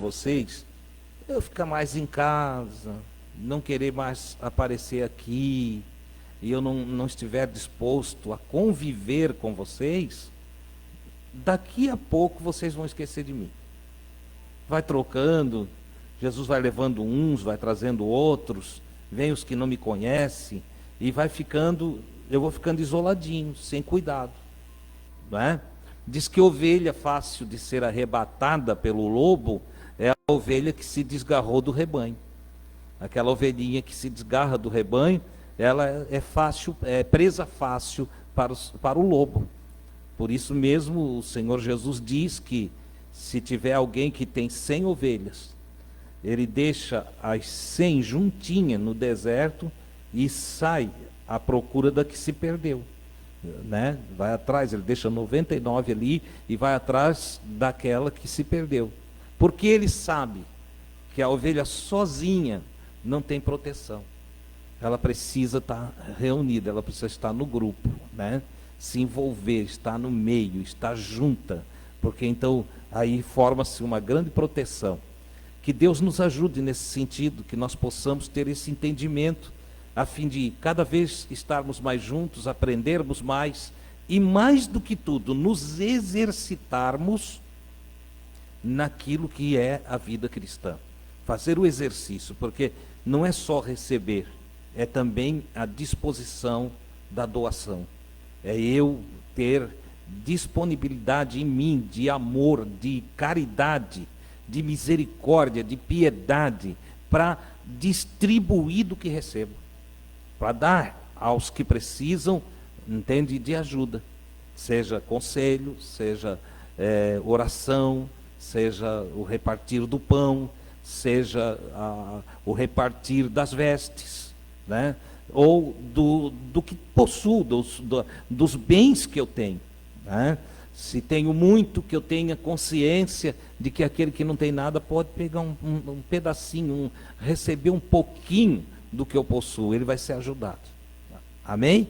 vocês, eu ficar mais em casa, não querer mais aparecer aqui, e eu não estiver disposto a conviver com vocês, daqui a pouco vocês vão esquecer de mim. Vai trocando, Jesus vai levando uns, vai trazendo outros, vem os que não me conhecem, e vai ficando, eu vou ficando isoladinho, sem cuidado, não é? Diz que ovelha fácil de ser arrebatada pelo lobo é a ovelha que se desgarrou do rebanho. Aquela ovelhinha que se desgarra do rebanho, ela é fácil, é presa fácil para o lobo. Por isso mesmo o Senhor Jesus diz que se tiver alguém que tem 100 ovelhas, ele deixa as 100 juntinhas no deserto e sai à procura da que se perdeu, né? Vai atrás, ele deixa 99 ali e vai atrás daquela que se perdeu, porque ele sabe que a ovelha sozinha não tem proteção, ela precisa estar reunida, ela precisa estar no grupo, né? Se envolver, estar no meio, estar junta, porque então aí forma-se uma grande proteção. Que Deus nos ajude nesse sentido, que nós possamos ter esse entendimento, a fim de cada vez estarmos mais juntos, aprendermos mais, e mais do que tudo, nos exercitarmos naquilo que é a vida cristã. Fazer o exercício, porque não é só receber, é também a disposição da doação. É eu ter disponibilidade em mim, de amor, de caridade, de misericórdia, de piedade, para distribuir do que recebo, para dar aos que precisam, entende, de ajuda, seja conselho, seja oração, seja o repartir do pão, seja o repartir das vestes, né? Ou do que possuo, dos bens que eu tenho, né? Se tenho muito, que eu tenha consciência de que aquele que não tem nada pode pegar um pedacinho, receber um pouquinho do que eu possuo, ele vai ser ajudado. Amém?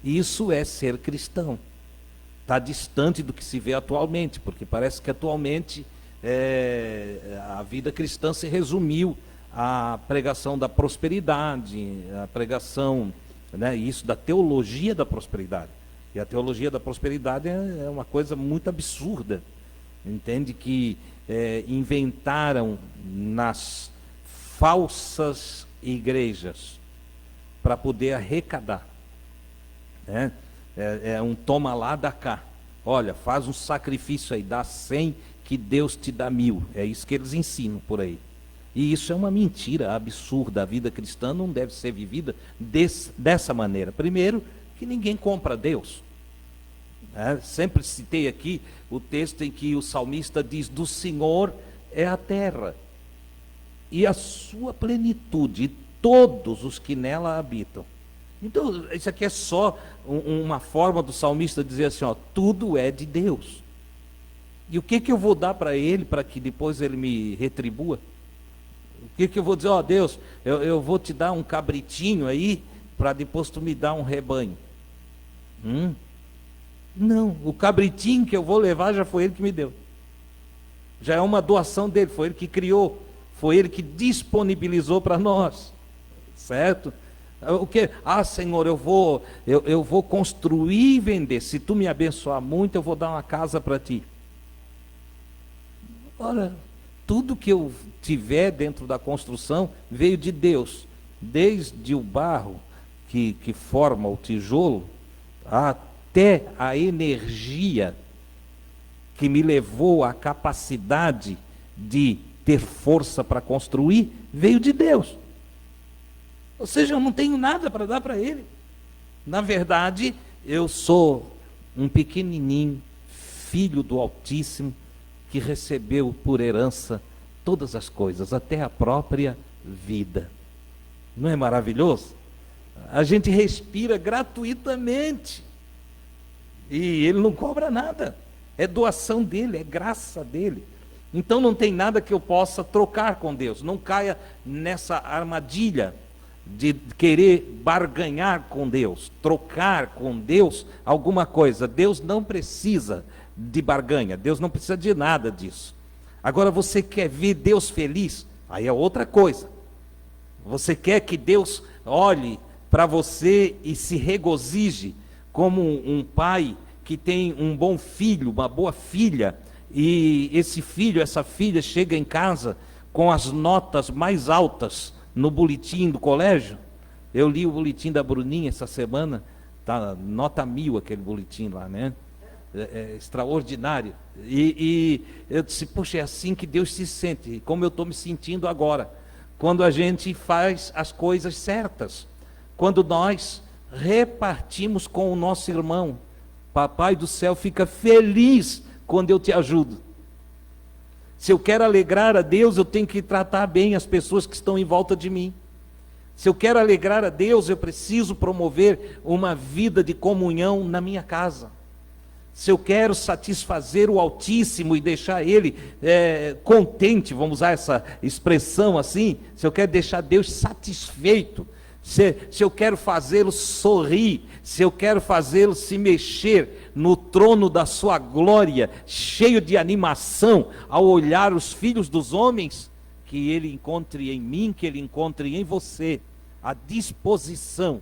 Isso é ser cristão. Está distante do que se vê atualmente, porque parece que atualmente a vida cristã se resumiu à pregação da prosperidade, à pregação, né, isso da teologia da prosperidade. E a teologia da prosperidade é uma coisa muito absurda. Entende que inventaram nas falsas igrejas para poder arrecadar, né? É um toma lá, dá cá. Olha, faz um sacrifício aí, dá 100 que Deus te dá 1000. É isso que eles ensinam por aí. E isso é uma mentira absurda. A vida cristã não deve ser vivida dessa maneira. Primeiro, que ninguém compra Deus. Sempre citei aqui o texto em que o salmista diz: do Senhor é a terra e a sua plenitude, e todos os que nela habitam. Então, isso aqui é só uma forma do salmista dizer assim, ó, tudo é de Deus. E o que eu vou dar para ele, para que depois ele me retribua? O que eu vou dizer? Ó, Deus, eu vou te dar um cabritinho aí, para depois tu me dar um rebanho. Não, o cabritinho que eu vou levar já foi ele que me deu. Já é uma doação dele, foi ele que criou, foi ele que disponibilizou para nós. Certo? O que? Ah, Senhor, eu vou construir e vender. Se tu me abençoar muito, eu vou dar uma casa para ti. Ora, tudo que eu tiver dentro da construção veio de Deus. Desde o barro que forma o tijolo, até a energia que me levou à capacidade de ter força para construir, veio de Deus. Ou seja, eu não tenho nada para dar para ele. Na verdade, eu sou um pequenininho, filho do Altíssimo, que recebeu por herança todas as coisas, até a própria vida. Não é maravilhoso? A gente respira gratuitamente. E ele não cobra nada. É doação dele, é graça dele. Então não tem nada que eu possa trocar com Deus. Não caia nessa armadilha de querer barganhar com Deus, trocar com Deus alguma coisa. Deus não precisa de barganha, Deus não precisa de nada disso. Agora você quer ver Deus feliz? Aí é outra coisa. Você quer que Deus olhe para você e se regozije como um pai que tem um bom filho, uma boa filha, e esse filho, essa filha chega em casa com as notas mais altas no boletim do colégio? Eu li o boletim da Bruninha essa semana, tá nota 1000 aquele boletim lá, né? É extraordinário. E eu disse, poxa, é assim que Deus se sente, como eu estou me sentindo agora, quando a gente faz as coisas certas, quando nós repartimos com o nosso irmão. Papai do céu fica feliz quando eu te ajudo. Se eu quero alegrar a Deus, eu tenho que tratar bem as pessoas que estão em volta de mim. Se eu quero alegrar a Deus, eu preciso promover uma vida de comunhão na minha casa. Se eu quero satisfazer o Altíssimo e deixar Ele contente, vamos usar essa expressão assim, se eu quero deixar Deus satisfeito, se eu quero fazê-lo sorrir, se eu quero fazê-lo se mexer no trono da sua glória, cheio de animação, ao olhar os filhos dos homens, que Ele encontre em mim, que Ele encontre em você, a disposição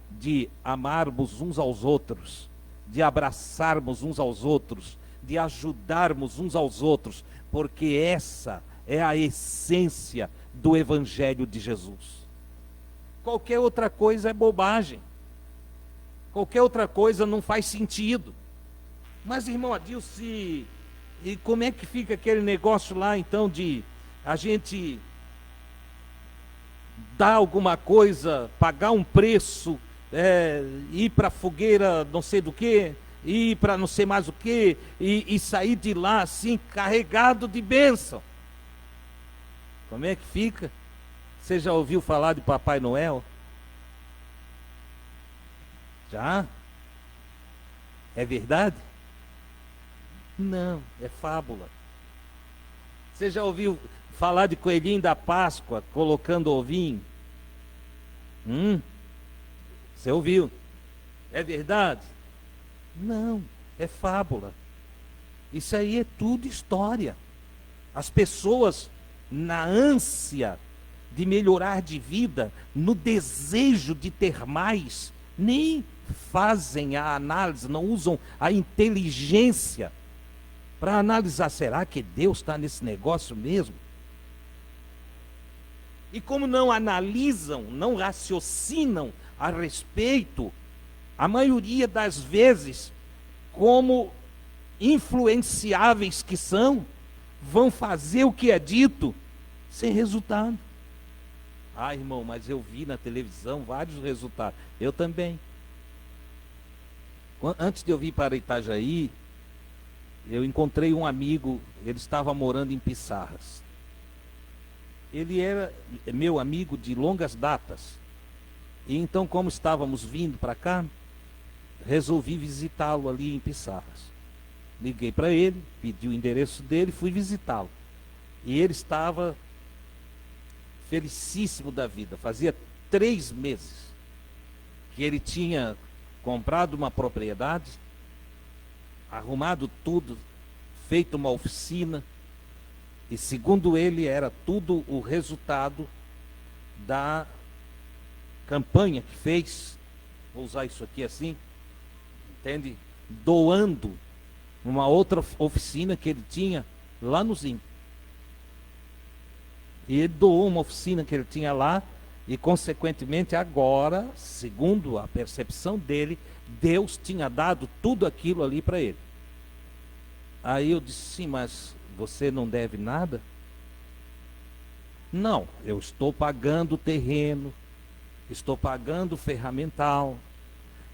de amarmos uns aos outros, de abraçarmos uns aos outros, de ajudarmos uns aos outros, porque essa é a essência do Evangelho de Jesus. Qualquer outra coisa é bobagem, qualquer outra coisa não faz sentido. Mas, irmão Adilson, e como é que fica aquele negócio lá, então, de a gente dar alguma coisa, pagar um preço, ir para a fogueira não sei do que, ir para não sei mais o que, e sair de lá assim, carregado de bênção? Como é que fica? Você já ouviu falar de Papai Noel? Já? É verdade? Não, é fábula. Você já ouviu falar de coelhinho da Páscoa colocando ovinho? Você ouviu? É verdade? Não, é fábula. Isso aí é tudo história. As pessoas, na ânsia de melhorar de vida, no desejo de ter mais, nem fazem a análise, não usam a inteligência para analisar, será que Deus está nesse negócio mesmo? E como não analisam, não raciocinam a respeito, a maioria das vezes, como influenciáveis que são, vão fazer o que é dito sem resultado. Ah, irmão, mas eu vi na televisão vários resultados. Eu também. Antes de eu vir para Itajaí, eu encontrei um amigo, ele estava morando em Pissarras. Ele era meu amigo de longas datas. E então, como estávamos vindo para cá, resolvi visitá-lo ali em Pissarras. Liguei para ele, pedi o endereço dele, fui visitá-lo. E ele estava felicíssimo da vida. Fazia 3 meses que ele tinha comprado uma propriedade, arrumado tudo, feito uma oficina, e segundo ele era tudo o resultado da campanha que fez, vou usar isso aqui assim, entende? Doando uma outra oficina que ele tinha lá no Zinco. E ele doou uma oficina que ele tinha lá, e consequentemente agora, segundo a percepção dele, Deus tinha dado tudo aquilo ali para ele. Aí eu disse, sim, mas você não deve nada? Não, eu estou pagando o terreno, estou pagando o ferramental,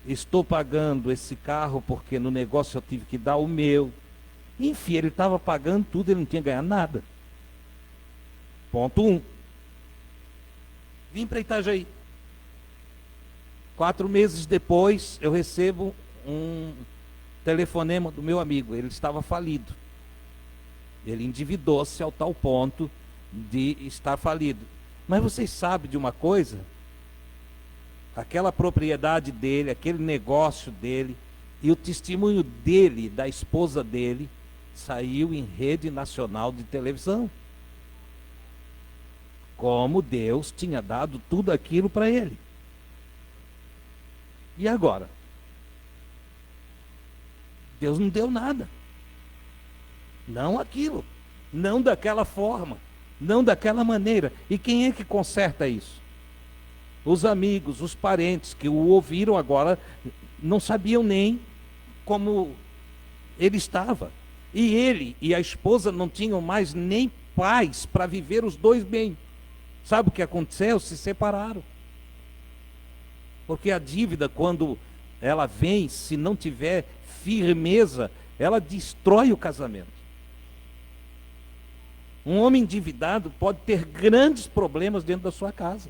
estou pagando esse carro porque no negócio eu tive que dar o meu. Enfim, ele estava pagando tudo, ele não tinha ganhado nada. Ponto 1. Vim para Itajaí. 4 meses depois, eu recebo um telefonema do meu amigo. Ele estava falido. Ele endividou-se ao tal ponto de estar falido. Mas vocês sabem de uma coisa? Aquela propriedade dele, aquele negócio dele, e o testemunho dele, da esposa dele, saiu em rede nacional de televisão. Como Deus tinha dado tudo aquilo para ele. E agora? Deus não deu nada. Não aquilo. Não daquela forma. Não daquela maneira. E quem é que conserta isso? Os amigos, os parentes que o ouviram agora não sabiam nem como ele estava. E ele e a esposa não tinham mais nem paz para viver os dois bem. Sabe o que aconteceu? Se separaram. Porque a dívida, quando ela vem, se não tiver firmeza, ela destrói o casamento. Um homem endividado pode ter grandes problemas dentro da sua casa.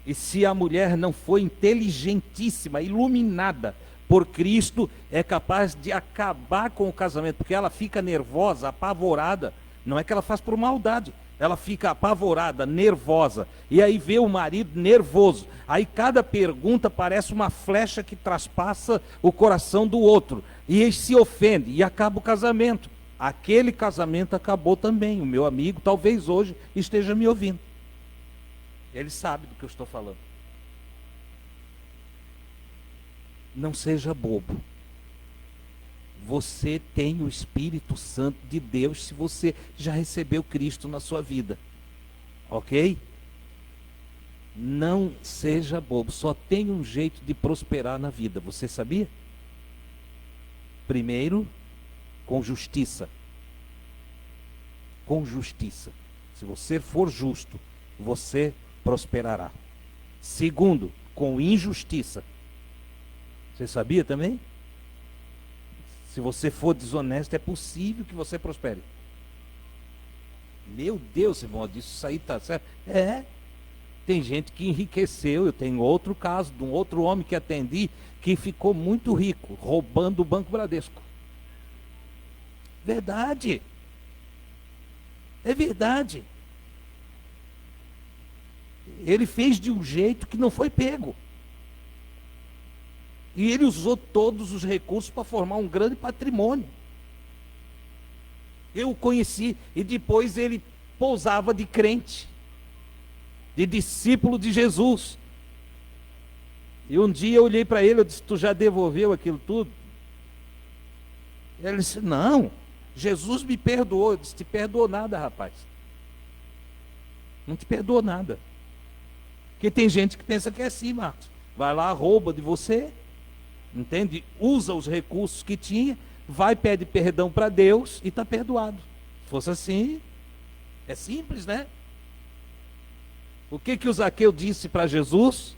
E se a mulher não for inteligentíssima, iluminada por Cristo, é capaz de acabar com o casamento, porque ela fica nervosa, apavorada. Não é que ela faz por maldade, ela fica apavorada, nervosa, e aí vê o marido nervoso. Aí cada pergunta parece uma flecha que traspassa o coração do outro, e ele se ofende, e acaba o casamento. Aquele casamento acabou também. O meu amigo talvez hoje esteja me ouvindo. Ele sabe do que eu estou falando. Não seja bobo. Você tem o Espírito Santo de Deus se você já recebeu Cristo na sua vida. Ok? Não seja bobo. Só tem um jeito de prosperar na vida. Você sabia? Primeiro, com justiça. Com justiça. Se você for justo, você prosperará. Segundo, com injustiça. Você sabia também? Se você for desonesto, é possível que você prospere. Meu Deus, irmão, isso aí está certo? É. Tem gente que enriqueceu. Eu tenho outro caso de um outro homem que atendi, que ficou muito rico, roubando o Banco Bradesco. Verdade. É verdade. Ele fez de um jeito que não foi pego. E ele usou todos os recursos para formar um grande patrimônio. Eu o conheci, e depois ele pousava de crente, de discípulo de Jesus. E um dia eu olhei para ele, eu disse: tu já devolveu aquilo tudo? Ele disse: não, Jesus me perdoou. Eu disse: te perdoou nada, rapaz. Não te perdoou nada. Porque tem gente que pensa que é assim, Marcos. Vai lá, rouba de você, entende? Usa os recursos que tinha, vai, pede perdão para Deus e está perdoado. Se fosse assim, é simples, né? O que o Zaqueu disse para Jesus?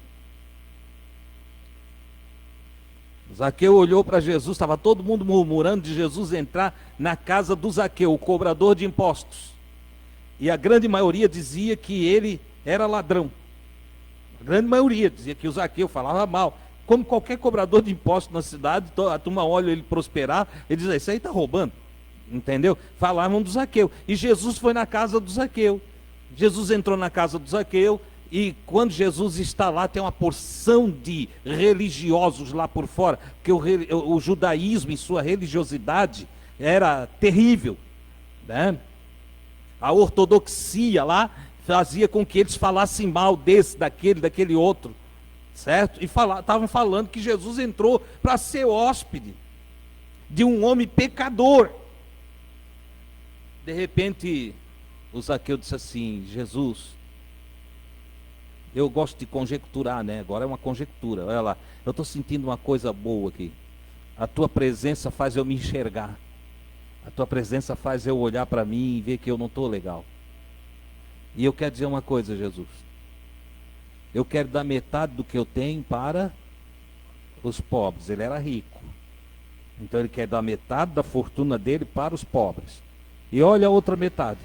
Zaqueu olhou para Jesus, estava todo mundo murmurando de Jesus entrar na casa do Zaqueu, o cobrador de impostos. E a grande maioria dizia que ele era ladrão. A grande maioria dizia que o Zaqueu falava mal. Como qualquer cobrador de impostos na cidade, a turma olha ele prosperar, ele diz: isso aí está roubando. Entendeu? Falavam do Zaqueu. E Jesus foi na casa do Zaqueu. Jesus entrou na casa do Zaqueu, e quando Jesus está lá, tem uma porção de religiosos lá por fora, porque o judaísmo em sua religiosidade era terrível, né? A ortodoxia lá fazia com que eles falassem mal desse, daquele outro, certo? E estavam falando que Jesus entrou para ser hóspede de um homem pecador. De repente, o Zaqueu disse assim: Jesus, eu gosto de conjecturar, né? Agora é uma conjectura, olha lá, eu estou sentindo uma coisa boa aqui. A tua presença faz eu me enxergar. A tua presença faz eu olhar para mim e ver que eu não estou legal. E eu quero dizer uma coisa, Jesus. Eu quero dar metade do que eu tenho para os pobres. Ele era rico. Então ele quer dar metade da fortuna dele para os pobres. E olha a outra metade.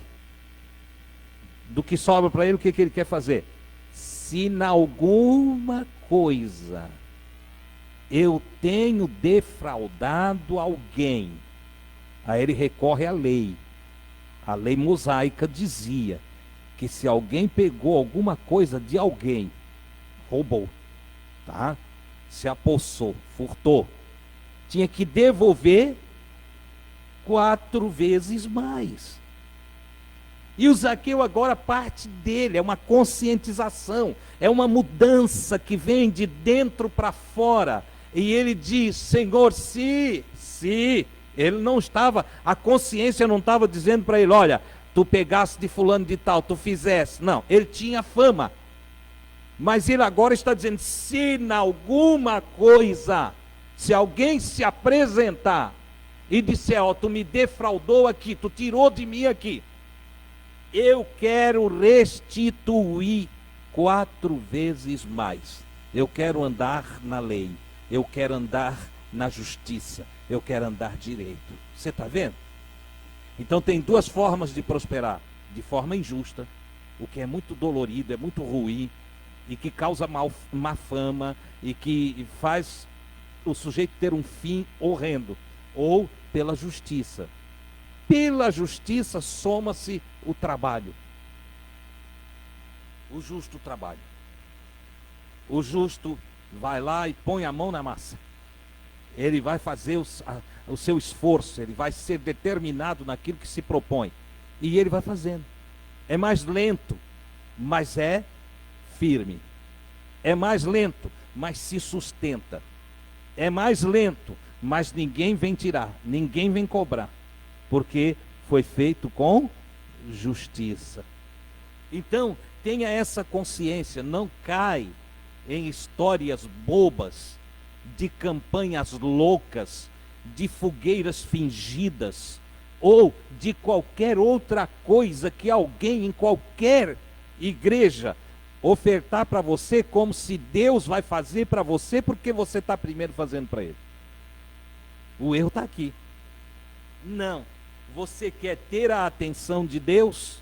Do que sobra para ele, o que ele quer fazer? Se em alguma coisa eu tenho defraudado alguém, aí ele recorre à lei. A lei mosaica dizia que se alguém pegou alguma coisa de alguém, roubou, tá? Se apossou, furtou, tinha que devolver 4 vezes mais. E o Zaqueu agora parte dele, é uma conscientização, é uma mudança que vem de dentro para fora. E ele diz: Senhor, se ele não estava, a consciência não estava dizendo para ele: olha, tu pegaste de fulano de tal, tu fizeste. Não, ele tinha fama. Mas ele agora está dizendo: se em alguma coisa, se alguém se apresentar e disser: ó, tu me defraudou aqui, tu tirou de mim aqui, eu quero restituir 4 vezes mais. Eu quero andar na lei, eu quero andar na justiça, eu quero andar direito. Você está vendo? Então tem 2 formas de prosperar: de forma injusta, o que é muito dolorido, é muito ruim, e que causa má fama, e que faz o sujeito ter um fim horrendo, ou pela justiça. Pela justiça soma-se o trabalho, o justo trabalho. O justo vai lá e põe a mão na massa. Ele vai fazer o seu esforço, ele vai ser determinado naquilo que se propõe. E ele vai fazendo. É mais lento, mas é firme. É mais lento, mas se sustenta. É mais lento, mas ninguém vem tirar, ninguém vem cobrar. Porque foi feito com justiça. Então, tenha essa consciência, não cai em histórias bobas, de campanhas loucas, de fogueiras fingidas, ou de qualquer outra coisa que alguém em qualquer igreja ofertar para você, como se Deus vai fazer para você, porque você está primeiro fazendo para Ele. O erro está aqui. Não. Você quer ter a atenção de Deus?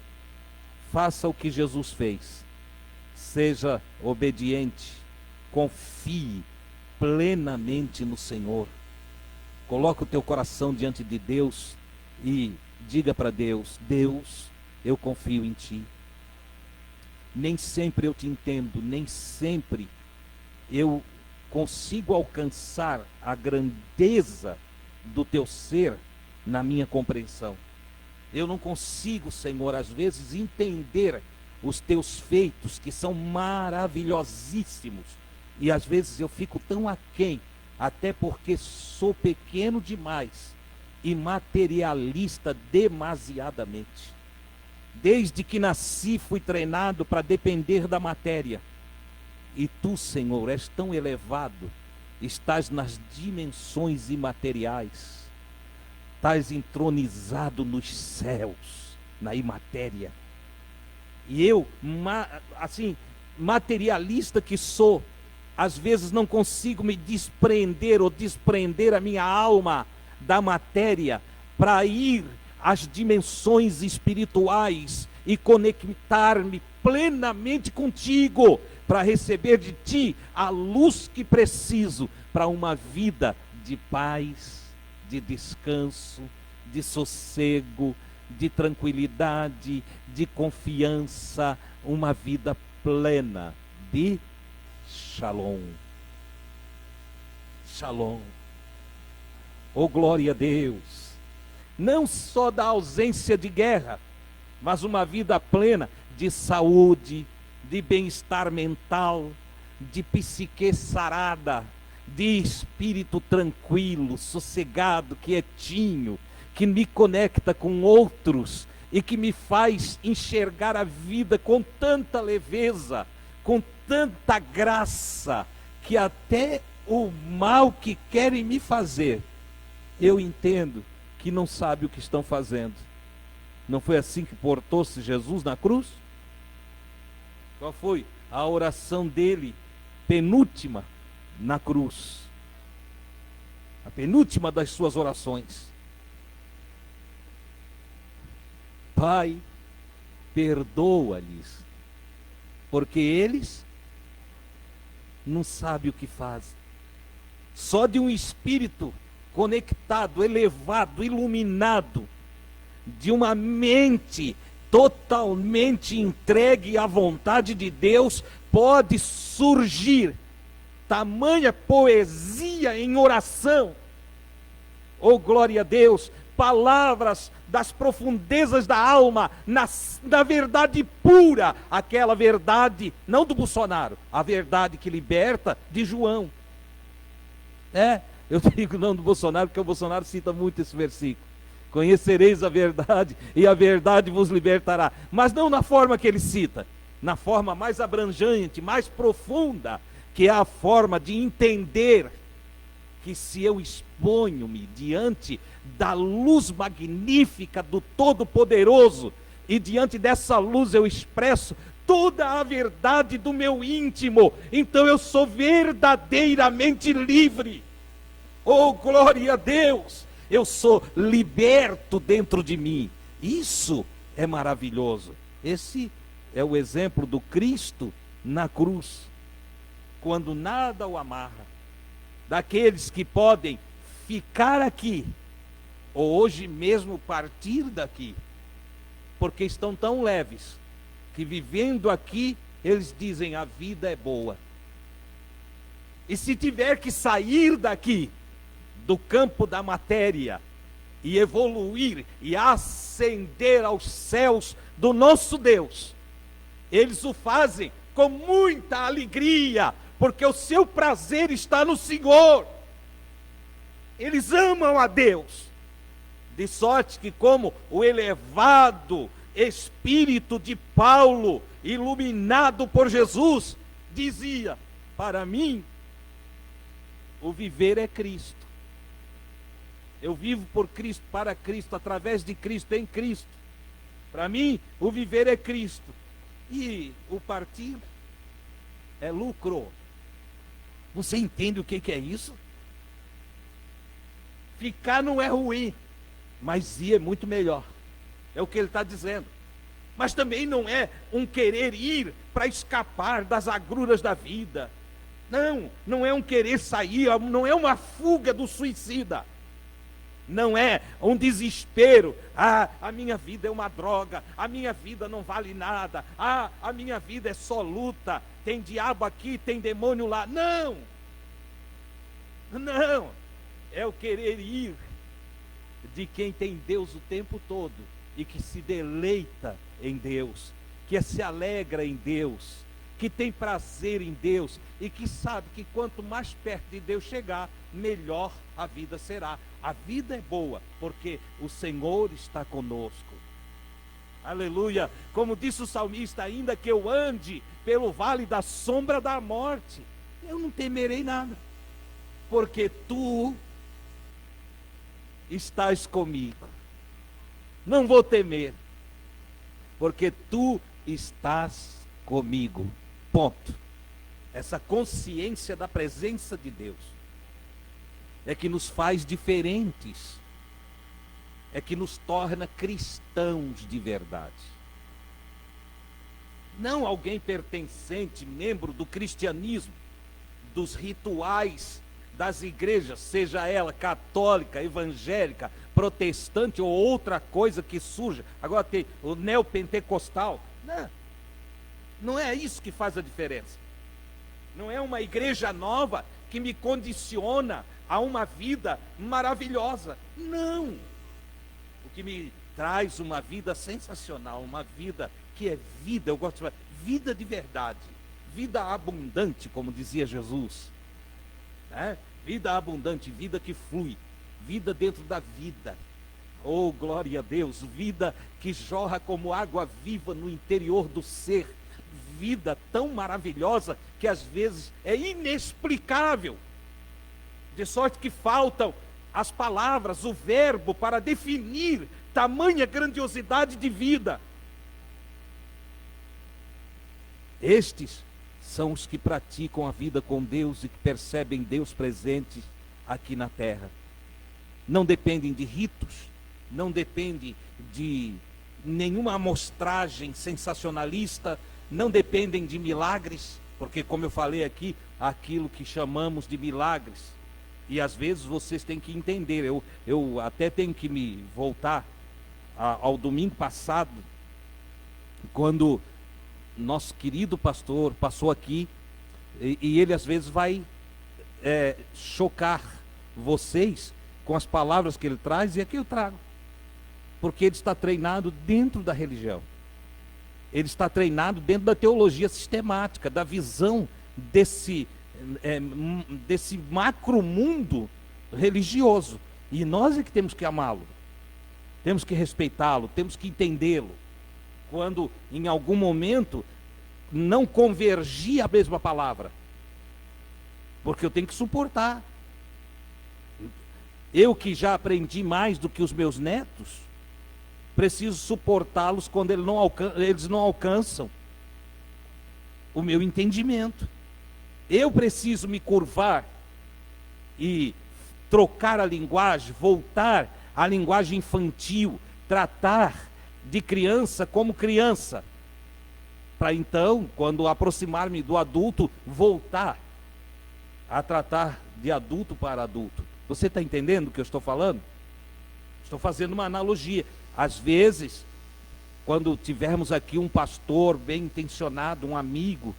Faça o que Jesus fez. Seja obediente. Confie plenamente no Senhor. Coloque o teu coração diante de Deus e diga para Deus: Deus, eu confio em Ti. Nem sempre eu te entendo, nem sempre eu consigo alcançar a grandeza do Teu ser na minha compreensão. Eu não consigo, Senhor, às vezes entender os Teus feitos, que são maravilhosíssimos, e às vezes eu fico tão aquém, até porque sou pequeno demais e materialista demasiadamente. Desde que nasci fui treinado para depender da matéria. E Tu, Senhor, és tão elevado, estás nas dimensões imateriais, estás entronizado nos céus, na imatéria. E eu, assim, materialista que sou, às vezes não consigo me desprender ou desprender a minha alma da matéria para ir às dimensões espirituais e conectar-me plenamente contigo, para receber de Ti a luz que preciso para uma vida de paz, de descanso, de sossego, de tranquilidade, de confiança, uma vida plena de Shalom. Shalom. Oh, glória a Deus. Não só da ausência de guerra, mas uma vida plena de saúde, de bem-estar mental, de psique sarada, de espírito tranquilo, sossegado, quietinho, que me conecta com outros e que me faz enxergar a vida com tanta leveza, com tanta graça, que até o mal que querem me fazer, eu entendo que não sabe o que estão fazendo. Não foi assim que portou-se Jesus na cruz? Qual foi a oração dele, penúltima, na cruz? A penúltima das suas orações. Pai, perdoa-lhes, porque eles não sabem o que fazem. Só de um espírito conectado, elevado, iluminado, de uma mente totalmente entregue à vontade de Deus, pode surgir tamanha poesia em oração. Oh, glória a Deus! palavras das profundezas da alma, na verdade pura, aquela verdade, não do Bolsonaro, a verdade que liberta, de João. Eu digo não do Bolsonaro, porque o Bolsonaro cita muito esse versículo. Conhecereis a verdade, e a verdade vos libertará. Mas não na forma que ele cita, na forma mais abrangente, mais profunda, que é a forma de entender que se eu exponho-me diante da luz magnífica do Todo-Poderoso, e diante dessa luz eu expresso toda a verdade do meu íntimo, então eu sou verdadeiramente livre. Oh, glória a Deus! Eu sou liberto dentro de mim. Isso é maravilhoso. Esse é o exemplo do Cristo na cruz, quando nada o amarra. Daqueles que podem ficar aqui, ou hoje mesmo partir daqui, porque estão tão leves, que vivendo aqui, eles dizem: a vida é boa. E se tiver que sair daqui, do campo da matéria, e evoluir e ascender aos céus do nosso Deus, eles o fazem com muita alegria, porque o seu prazer está no Senhor. Eles amam a Deus, de sorte que, como o elevado espírito de Paulo, iluminado por Jesus, dizia: para mim, o viver é Cristo. Eu vivo por Cristo, para Cristo, através de Cristo, em Cristo. Para mim, o viver é Cristo. E o partir é lucro. Você entende o que é isso? Ficar não é ruim, mas ir é muito melhor. É o que ele está dizendo. Mas também não é um querer ir para escapar das agruras da vida. Não é um querer sair, não é uma fuga do suicida. Não é um desespero: a minha vida é uma droga, a minha vida não vale nada, a minha vida é só luta, tem diabo aqui, tem demônio lá. Não, é o querer ir de quem tem Deus o tempo todo, e que se deleita em Deus, que se alegra em Deus, que tem prazer em Deus, e que sabe que quanto mais perto de Deus chegar, melhor a vida será. A vida é boa, porque o Senhor está conosco. Aleluia! Como disse o salmista: ainda que eu ande pelo vale da sombra da morte, eu não temerei nada, porque tu estás comigo. Não vou temer, porque tu estás comigo. Ponto. Essa consciência da presença de Deus é que nos faz diferentes, é que nos torna cristãos de verdade. Não alguém pertencente, membro do cristianismo, dos rituais das igrejas, seja ela católica, evangélica, protestante ou outra coisa que surja. Agora tem o neopentecostal. Não é isso que faz a diferença. Não é uma igreja nova que me condiciona a uma vida maravilhosa. Não. O que me traz uma vida sensacional, uma vida que é vida, eu gosto de falar, vida de verdade, vida abundante, como dizia Jesus, né? Vida abundante, vida que flui, vida dentro da vida. Oh, glória a Deus! Vida que jorra como água viva no interior do ser, vida tão maravilhosa que às vezes é inexplicável, de sorte que faltam as palavras, o verbo para definir tamanha grandiosidade de vida. Estes são os que praticam a vida com Deus e que percebem Deus presente aqui na terra. Não dependem de ritos, não dependem de nenhuma amostragem sensacionalista, não dependem de milagres, porque, como eu falei aqui, aquilo que chamamos de milagres, e às vezes vocês têm que entender, eu até tenho que me voltar ao domingo passado, quando nosso querido pastor passou aqui, e ele às vezes vai chocar vocês com as palavras que ele traz, e aqui eu trago. Porque ele está treinado dentro da religião. Ele está treinado dentro da teologia sistemática, da visão desse macromundo religioso. E nós é que temos que amá-lo, temos que respeitá-lo, temos que entendê-lo. Quando em algum momento não convergir a mesma palavra, porque eu tenho que suportar. Eu que já aprendi mais do que os meus netos, preciso suportá-los quando eles não alcançam o meu entendimento. Eu preciso me curvar e trocar a linguagem, voltar à linguagem infantil, tratar de criança como criança, para então, quando aproximar-me do adulto, voltar a tratar de adulto para adulto. Você está entendendo o que eu estou falando? Estou fazendo uma analogia. Às vezes, quando tivermos aqui um pastor bem intencionado, um amigo,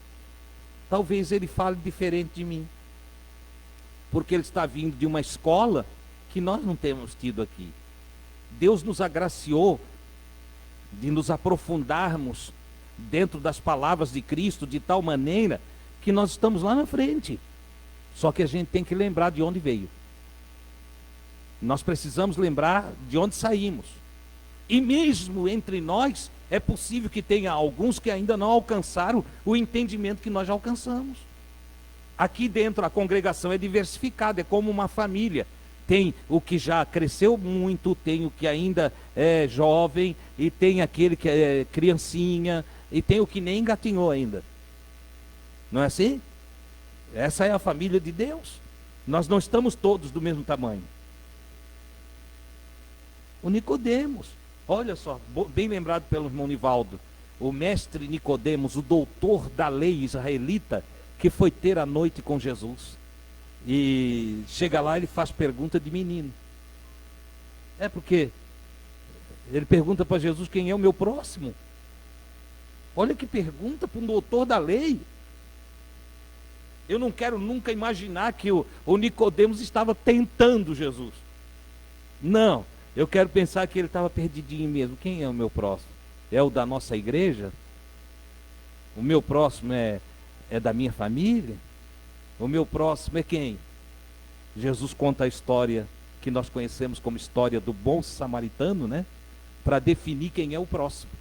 talvez ele fale diferente de mim, porque ele está vindo de uma escola que nós não temos tido aqui. Deus nos agraciou de nos aprofundarmos dentro das palavras de Cristo de tal maneira que nós estamos lá na frente. Só que a gente tem que lembrar de onde veio. Nós precisamos lembrar de onde saímos. E mesmo entre nós, é possível que tenha alguns que ainda não alcançaram o entendimento que nós já alcançamos. Aqui dentro a congregação é diversificada, é como uma família. Tem o que já cresceu muito, tem o que ainda é jovem, e tem aquele que é criancinha, e tem o que nem engatinhou ainda. Não é assim? Essa é a família de Deus. Nós não estamos todos do mesmo tamanho. O Nicodemos, olha só, bem lembrado pelo irmão Nivaldo, o mestre Nicodemos, o doutor da lei israelita, que foi ter a noite com Jesus. E chega lá, ele faz pergunta de menino. É porque ele pergunta para Jesus quem é o meu próximo. Olha que pergunta para um doutor da lei. Eu não quero nunca imaginar que o Nicodemos estava tentando Jesus. Não, eu quero pensar que ele estava perdidinho mesmo. Quem é o meu próximo? É o da nossa igreja? O meu próximo é da minha família? O meu próximo é quem? Jesus conta a história que nós conhecemos como história do bom samaritano, né? Para definir quem é o próximo.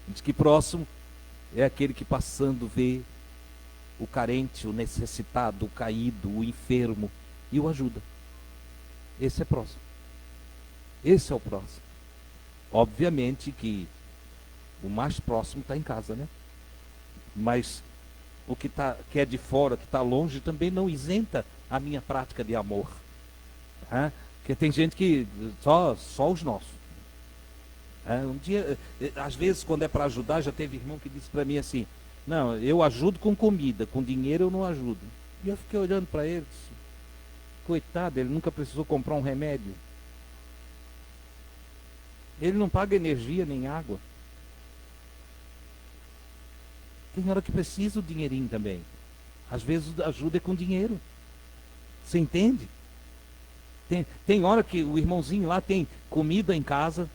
Diz que próximo é aquele que passando vê o carente, o necessitado, o caído, o enfermo e o ajuda. Esse é próximo. Esse é o próximo. Obviamente que o mais próximo está em casa, né? Mas o que é de fora, que está longe, também não isenta a minha prática de amor. Porque tem gente que só os nossos. Um dia, às vezes, quando é para ajudar, já teve irmão que disse para mim assim: não, eu ajudo com comida, com dinheiro eu não ajudo. E eu fiquei olhando para ele, disse, coitado, ele nunca precisou comprar um remédio. Ele não paga energia nem água. Tem hora que precisa o dinheirinho também. Às vezes ajuda é com dinheiro. Você entende? Tem hora que o irmãozinho lá tem comida em casa,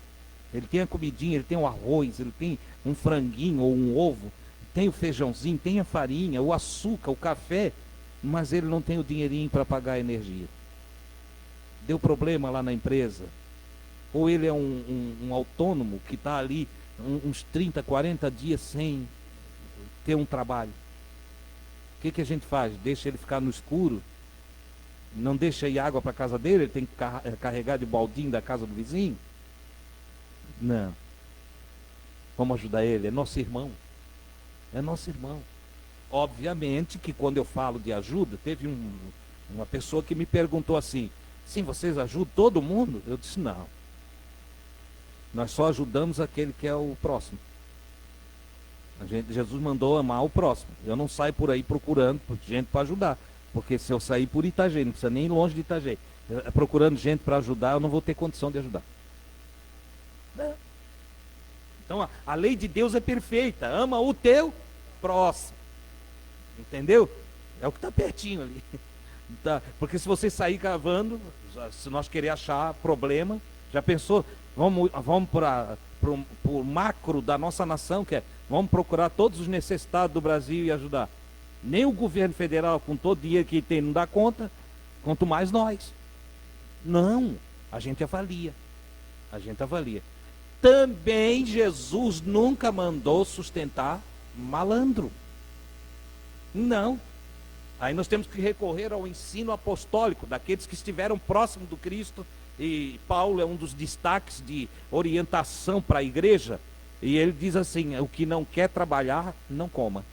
ele tem a comidinha, ele tem o arroz, ele tem um franguinho ou um ovo, tem o feijãozinho, tem a farinha, o açúcar, o café, mas ele não tem o dinheirinho para pagar a energia. Deu problema lá na empresa. Ou ele é um autônomo que está ali uns 30, 40 dias sem ter um trabalho. O que a gente faz? Deixa ele ficar no escuro? Não deixa ir água para a casa dele? Ele tem que carregar de baldinho da casa do vizinho? Não. Vamos ajudar ele, é nosso irmão. É nosso irmão. Obviamente que quando eu falo de ajuda, teve uma pessoa que me perguntou assim: sim, vocês ajudam todo mundo? Eu disse: não. Nós só ajudamos aquele que é o próximo. Jesus mandou amar o próximo. Eu não saio por aí procurando gente para ajudar. Porque se eu sair por Itajaí, não precisa nem ir longe de Itajaí, procurando gente para ajudar, eu não vou ter condição de ajudar. Não. Então a lei de Deus é perfeita. Ama o teu próximo. Entendeu? É o que está pertinho ali. Tá? Porque se você sair cavando, se nós querer achar problema, já pensou? Vamos para o macro da nossa nação, que é, vamos procurar todos os necessitados do Brasil e ajudar. Nem o governo federal, com todo o dinheiro que tem, não dá conta, quanto mais nós. Não, a gente avalia. A gente avalia. Também Jesus nunca mandou sustentar malandro. Não. Aí nós temos que recorrer ao ensino apostólico daqueles que estiveram próximos do Cristo. E Paulo é um dos destaques de orientação para a igreja. E ele diz assim: o que não quer trabalhar, não coma.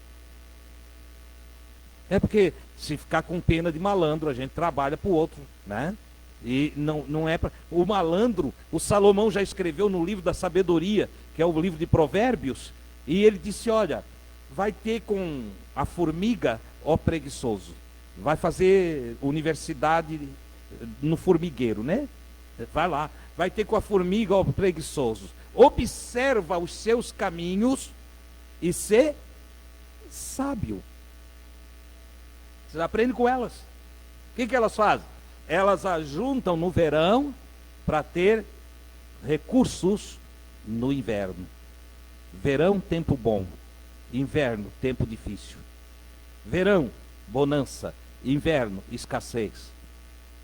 É porque se ficar com pena de malandro, a gente trabalha para o outro, né? E não é para... O malandro, o Salomão já escreveu no livro da sabedoria, que é o livro de Provérbios, e ele disse: olha, vai ter com a formiga, ó preguiçoso, vai fazer universidade no formigueiro, né? Vai lá, vai ter com a formiga, ó preguiçoso, observa os seus caminhos e ser sábio. Você aprende com elas. O que elas fazem? Elas ajuntam no verão para ter recursos no inverno. Verão, tempo bom. Inverno, tempo difícil. Verão, bonança. Inverno, escassez.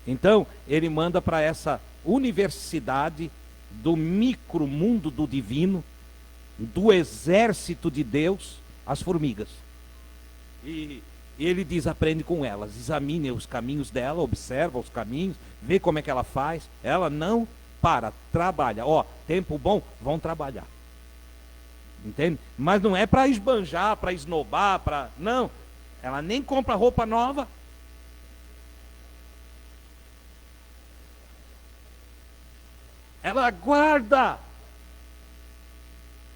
Então, ele manda para essa universidade do micromundo do divino, do exército de Deus, as formigas. E ele diz: aprende com elas, examine os caminhos dela, observa os caminhos, vê como é que ela faz. Ela não para, trabalha. Ó, tempo bom, vão trabalhar. Entende? Mas não é para esbanjar, para esnobar, para... Não, ela nem compra roupa nova. Ela guarda.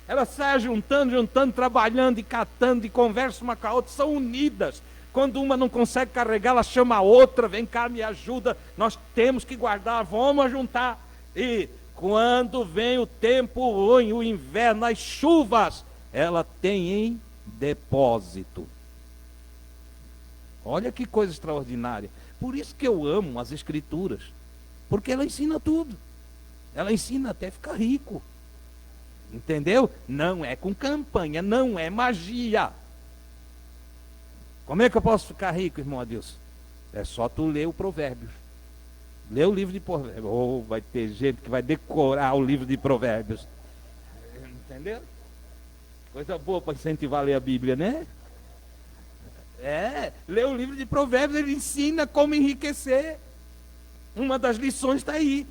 Elas saem juntando, trabalhando e catando e conversam uma com a outra, são unidas. Quando uma não consegue carregar, ela chama a outra: vem cá, me ajuda, nós temos que guardar, vamos juntar. E quando vem o tempo ruim, o inverno, as chuvas, ela tem em depósito. Olha que coisa extraordinária. Por isso que eu amo as Escrituras, porque ela ensina tudo. Ela ensina até ficar rico. Entendeu? Não é com campanha, não é magia. Como é que eu posso ficar rico, irmão Adilson? É só tu ler o Provérbios. Lê o livro de Provérbios. Oh, vai ter gente que vai decorar o livro de Provérbios. Entendeu? Coisa boa para incentivar a ler a Bíblia, né? Lê o livro de Provérbios, ele ensina como enriquecer. Uma das lições está aí.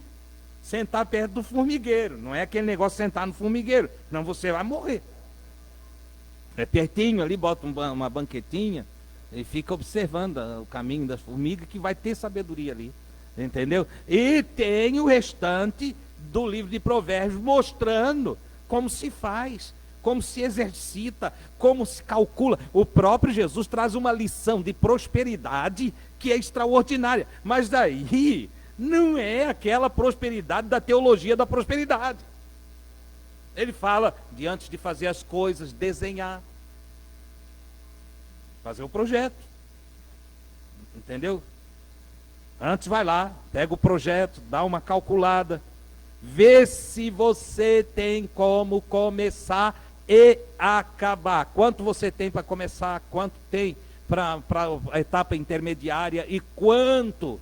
Sentar perto do formigueiro. Não é aquele negócio de sentar no formigueiro, senão você vai morrer. É pertinho ali, bota uma banquetinha e fica observando o caminho das formigas, que vai ter sabedoria ali. Entendeu? E tem o restante do livro de Provérbios mostrando como se faz, como se exercita, como se calcula. O próprio Jesus traz uma lição de prosperidade que é extraordinária. Mas daí não é aquela prosperidade da teologia da prosperidade. Ele fala de, antes de fazer as coisas, desenhar, fazer o projeto. Entendeu? Antes vai lá, pega o projeto, dá uma calculada, vê se você tem como começar e acabar. Quanto você tem para começar, quanto tem para a etapa intermediária e quanto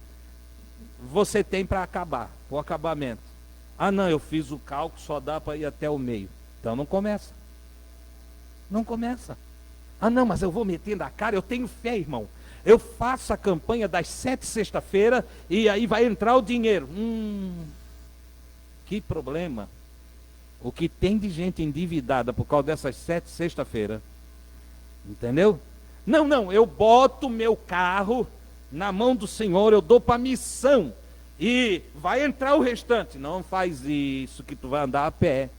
você tem para acabar, o acabamento. Ah, não, eu fiz o cálculo, só dá para ir até o meio. Então não começa. Não começa. Ah, não, mas eu vou metendo a cara, eu tenho fé, irmão. Eu faço a campanha das 7 sexta-feira e aí vai entrar o dinheiro. Que problema. O que tem de gente endividada por causa dessas 7 sexta-feira. Entendeu? Não, eu boto meu carro na mão do Senhor, eu dou para missão e vai entrar o restante. Não faz isso, que tu vai andar a pé.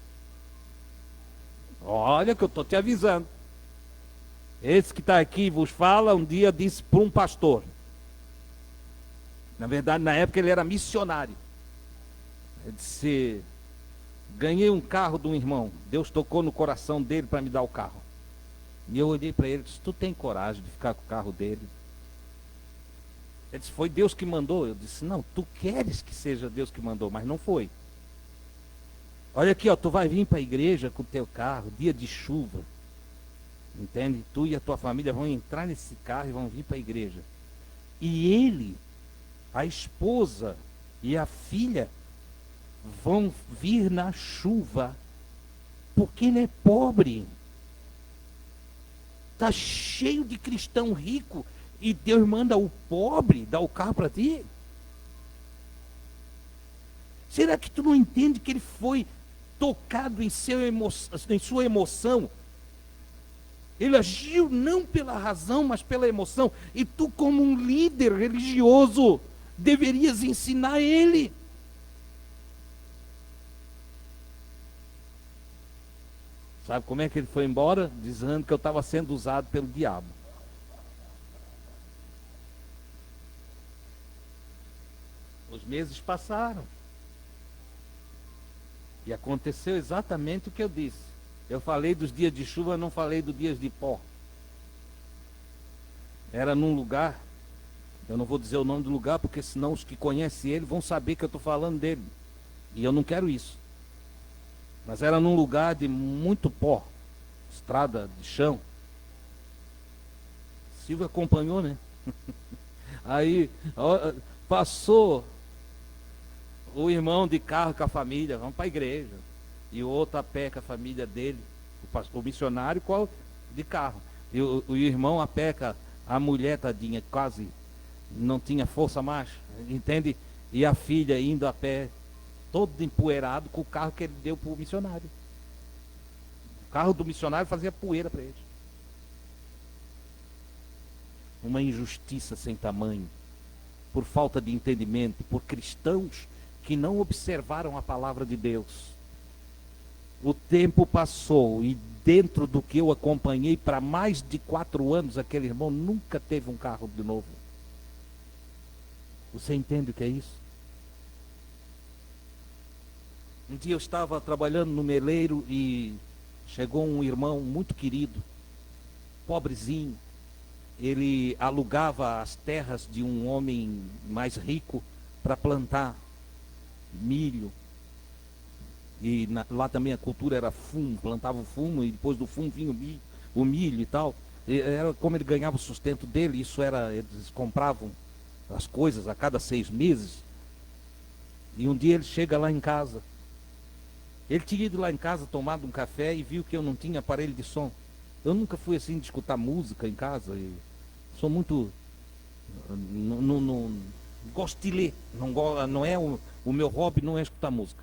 Olha que eu estou te avisando. Esse que está aqui vos fala, um dia disse para um pastor. Na verdade, na época ele era missionário. Ele disse: ganhei um carro de um irmão, Deus tocou no coração dele para me dar o carro. E eu olhei para ele e disse: tu tem coragem de ficar com o carro dele? Ele disse: foi Deus que mandou. Eu disse: não, tu queres que seja Deus que mandou, mas não foi. Olha aqui, ó, tu vai vir para a igreja com o teu carro, dia de chuva. Entende? Tu e a tua família vão entrar nesse carro e vão vir para a igreja. E ele, a esposa e a filha vão vir na chuva, porque ele é pobre. Está cheio de cristão rico e Deus manda o pobre dar o carro para ti? Será que tu não entende que ele foi tocado em sua emoção? Ele agiu não pela razão, mas pela emoção. E tu, como um líder religioso, deverias ensinar ele. Sabe como é que ele foi embora? Dizendo que eu estava sendo usado pelo diabo. Os meses passaram. E aconteceu exatamente o que eu disse. Eu falei dos dias de chuva, não falei dos dias de pó. Era num lugar, eu não vou dizer o nome do lugar, porque senão os que conhecem ele vão saber que eu estou falando dele. E eu não quero isso. Mas era num lugar de muito pó, estrada de chão. Silvio acompanhou, né? Aí passou o irmão de carro com a família, vamos para a igreja. E o outro a pé com a família dele, o missionário de carro. E o irmão a pé com a mulher, tadinha, quase não tinha força mais, entende? E a filha indo a pé, todo empoeirado, com o carro que ele deu para o missionário. O carro do missionário fazia poeira para eles. Uma injustiça sem tamanho, por falta de entendimento, por cristãos que não observaram a palavra de Deus. O tempo passou e dentro do que eu acompanhei para mais de 4 anos, aquele irmão nunca teve um carro de novo. Você entende o que é isso? Um dia eu estava trabalhando no meleiro e chegou um irmão muito querido, pobrezinho. Ele alugava as terras de um homem mais rico para plantar milho. E lá também a cultura era fumo, plantava o fumo e depois do fumo vinha o milho e tal. E era como ele ganhava o sustento dele, eles compravam as coisas a cada 6 meses. E um dia ele chega lá em casa. Ele tinha ido lá em casa, tomado um café e viu que eu não tinha aparelho de som. Eu nunca fui assim de escutar música em casa. Sou muito... Não gosto de ler. Não é o meu hobby não é escutar música.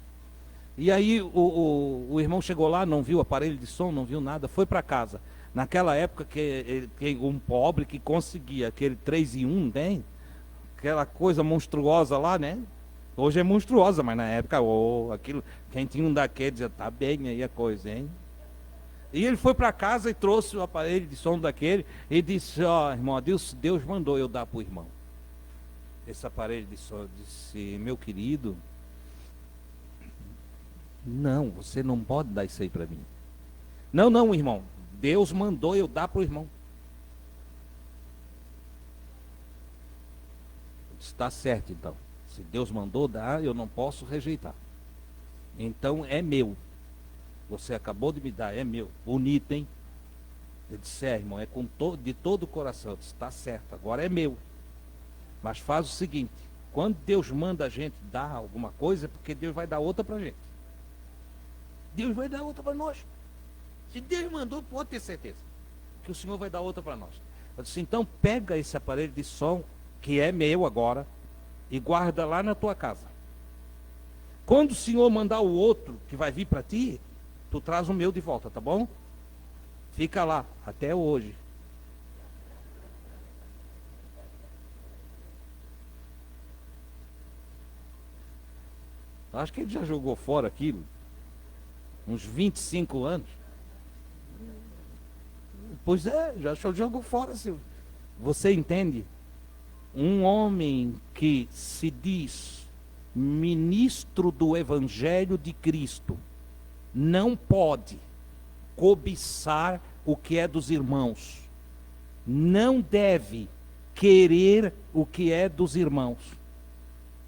E aí o irmão chegou lá, não viu aparelho de som, não viu nada, foi para casa. Naquela época que um pobre que conseguia aquele 3 em 1, né? Aquela coisa monstruosa lá, né? Hoje é monstruosa, mas na época, aquilo, quem tinha um daqueles, já tá bem aí a coisa, hein? E ele foi para casa e trouxe o aparelho de som daquele e disse, irmão, Deus mandou eu dar para o irmão esse aparelho de som. Eu disse, meu querido, não, você não pode dar isso aí para mim. Não, irmão, Deus mandou eu dar para o irmão. Está certo, então. Se Deus mandou dar, eu não posso rejeitar. Então é meu. Você acabou de me dar, é meu. Bonito, hein? Ele disse, irmão, é de todo o coração. Eu disse, está certo, agora é meu. Mas faz o seguinte, quando Deus manda a gente dar alguma coisa, é porque Deus vai dar outra para a gente. Deus vai dar outra para nós. Se Deus mandou, pode ter certeza que o Senhor vai dar outra para nós. Eu disse, então pega esse aparelho de som, que é meu agora, e guarda lá na tua casa. Quando o Senhor mandar o outro que vai vir para ti, tu traz o meu de volta, tá bom? Fica lá, até hoje. Acho que ele já jogou fora aquilo. Uns 25 anos. Pois é, já jogou fora, Silvio. Você entende? Um homem que se diz ministro do Evangelho de Cristo não pode cobiçar o que é dos irmãos. Não deve querer o que é dos irmãos.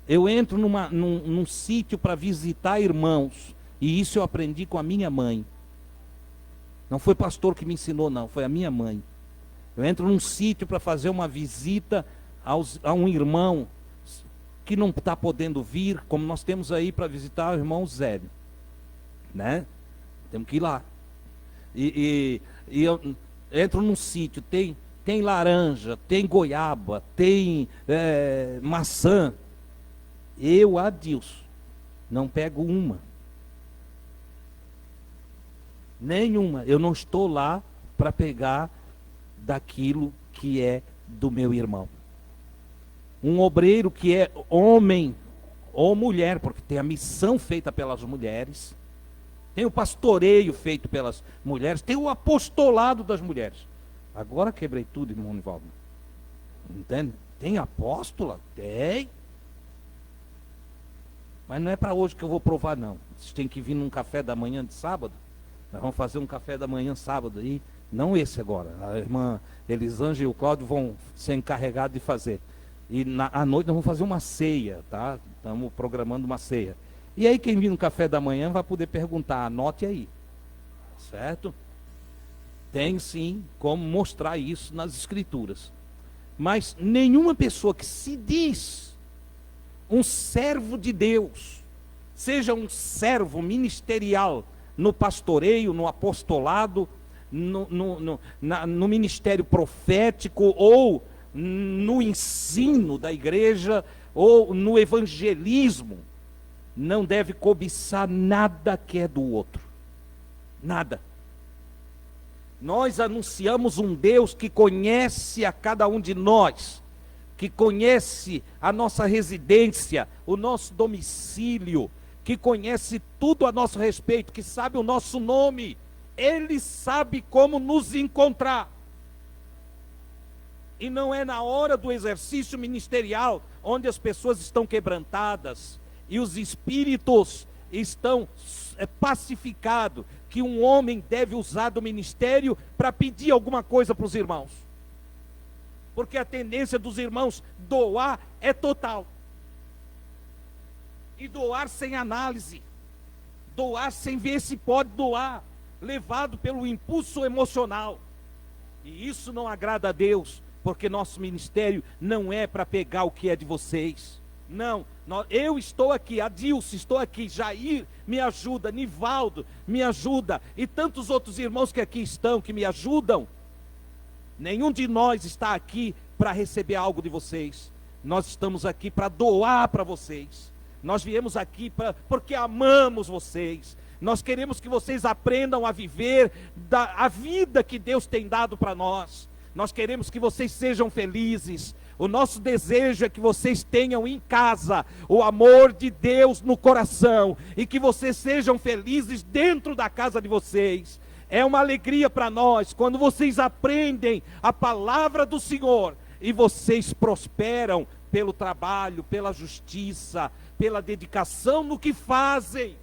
Eu entro num sítio para visitar irmãos E isso eu aprendi com a minha mãe. Não foi pastor que me ensinou, não, foi a minha mãe. Eu entro num sítio para fazer uma visita a um irmão que não está podendo vir, como nós temos aí para visitar o irmão Zélio, né? Temos que ir lá. E eu entro num sítio, tem laranja, tem goiaba, tem maçã. Eu, Adilson, não pego uma. Nenhuma. Eu não estou lá para pegar daquilo que é do meu irmão. Um obreiro que é homem ou mulher, porque tem a missão feita pelas mulheres, tem o pastoreio feito pelas mulheres, tem o apostolado das mulheres. Agora quebrei tudo, irmão Nivaldo. Entende? Tem apóstola? Tem. Mas não é para hoje que eu vou provar, não. Vocês têm que vir num café da manhã de sábado. Nós vamos fazer um café da manhã sábado aí. Não esse agora. A irmã Elisângela e o Cláudio vão ser encarregados de fazer. E à noite nós vamos fazer uma ceia, tá? Estamos programando uma ceia. E aí quem vir no café da manhã vai poder perguntar, anote aí. Certo? Tem sim como mostrar isso nas escrituras. Mas nenhuma pessoa que se diz um servo de Deus, seja um servo ministerial no pastoreio, no apostolado, no ministério profético, ou no ensino da igreja, ou no evangelismo, não deve cobiçar nada que é do outro. Nada. Nós anunciamos um Deus que conhece a cada um de nós, que conhece a nossa residência, o nosso domicílio, que conhece tudo a nosso respeito, que sabe o nosso nome. Ele sabe como nos encontrar. E não é na hora do exercício ministerial, onde as pessoas estão quebrantadas e os espíritos estão pacificados, que um homem deve usar do ministério para pedir alguma coisa para os irmãos. Porque a tendência dos irmãos doar é total. E doar sem análise, doar sem ver se pode doar, levado pelo impulso emocional. E isso não agrada a Deus, porque nosso ministério não é para pegar o que é de vocês. Não, eu estou aqui, Adilson, estou aqui, Jair me ajuda, Nivaldo me ajuda, e tantos outros irmãos que aqui estão, que me ajudam. Nenhum de nós está aqui para receber algo de vocês. Nós estamos aqui para doar para vocês. Nós viemos aqui porque amamos vocês. Nós queremos que vocês aprendam a viver a vida que Deus tem dado para nós. Nós queremos que vocês sejam felizes. O nosso desejo é que vocês tenham em casa o amor de Deus no coração, e que vocês sejam felizes dentro da casa de vocês. É uma alegria para nós quando vocês aprendem a palavra do Senhor e vocês prosperam pelo trabalho, pela justiça, pela dedicação no que fazem.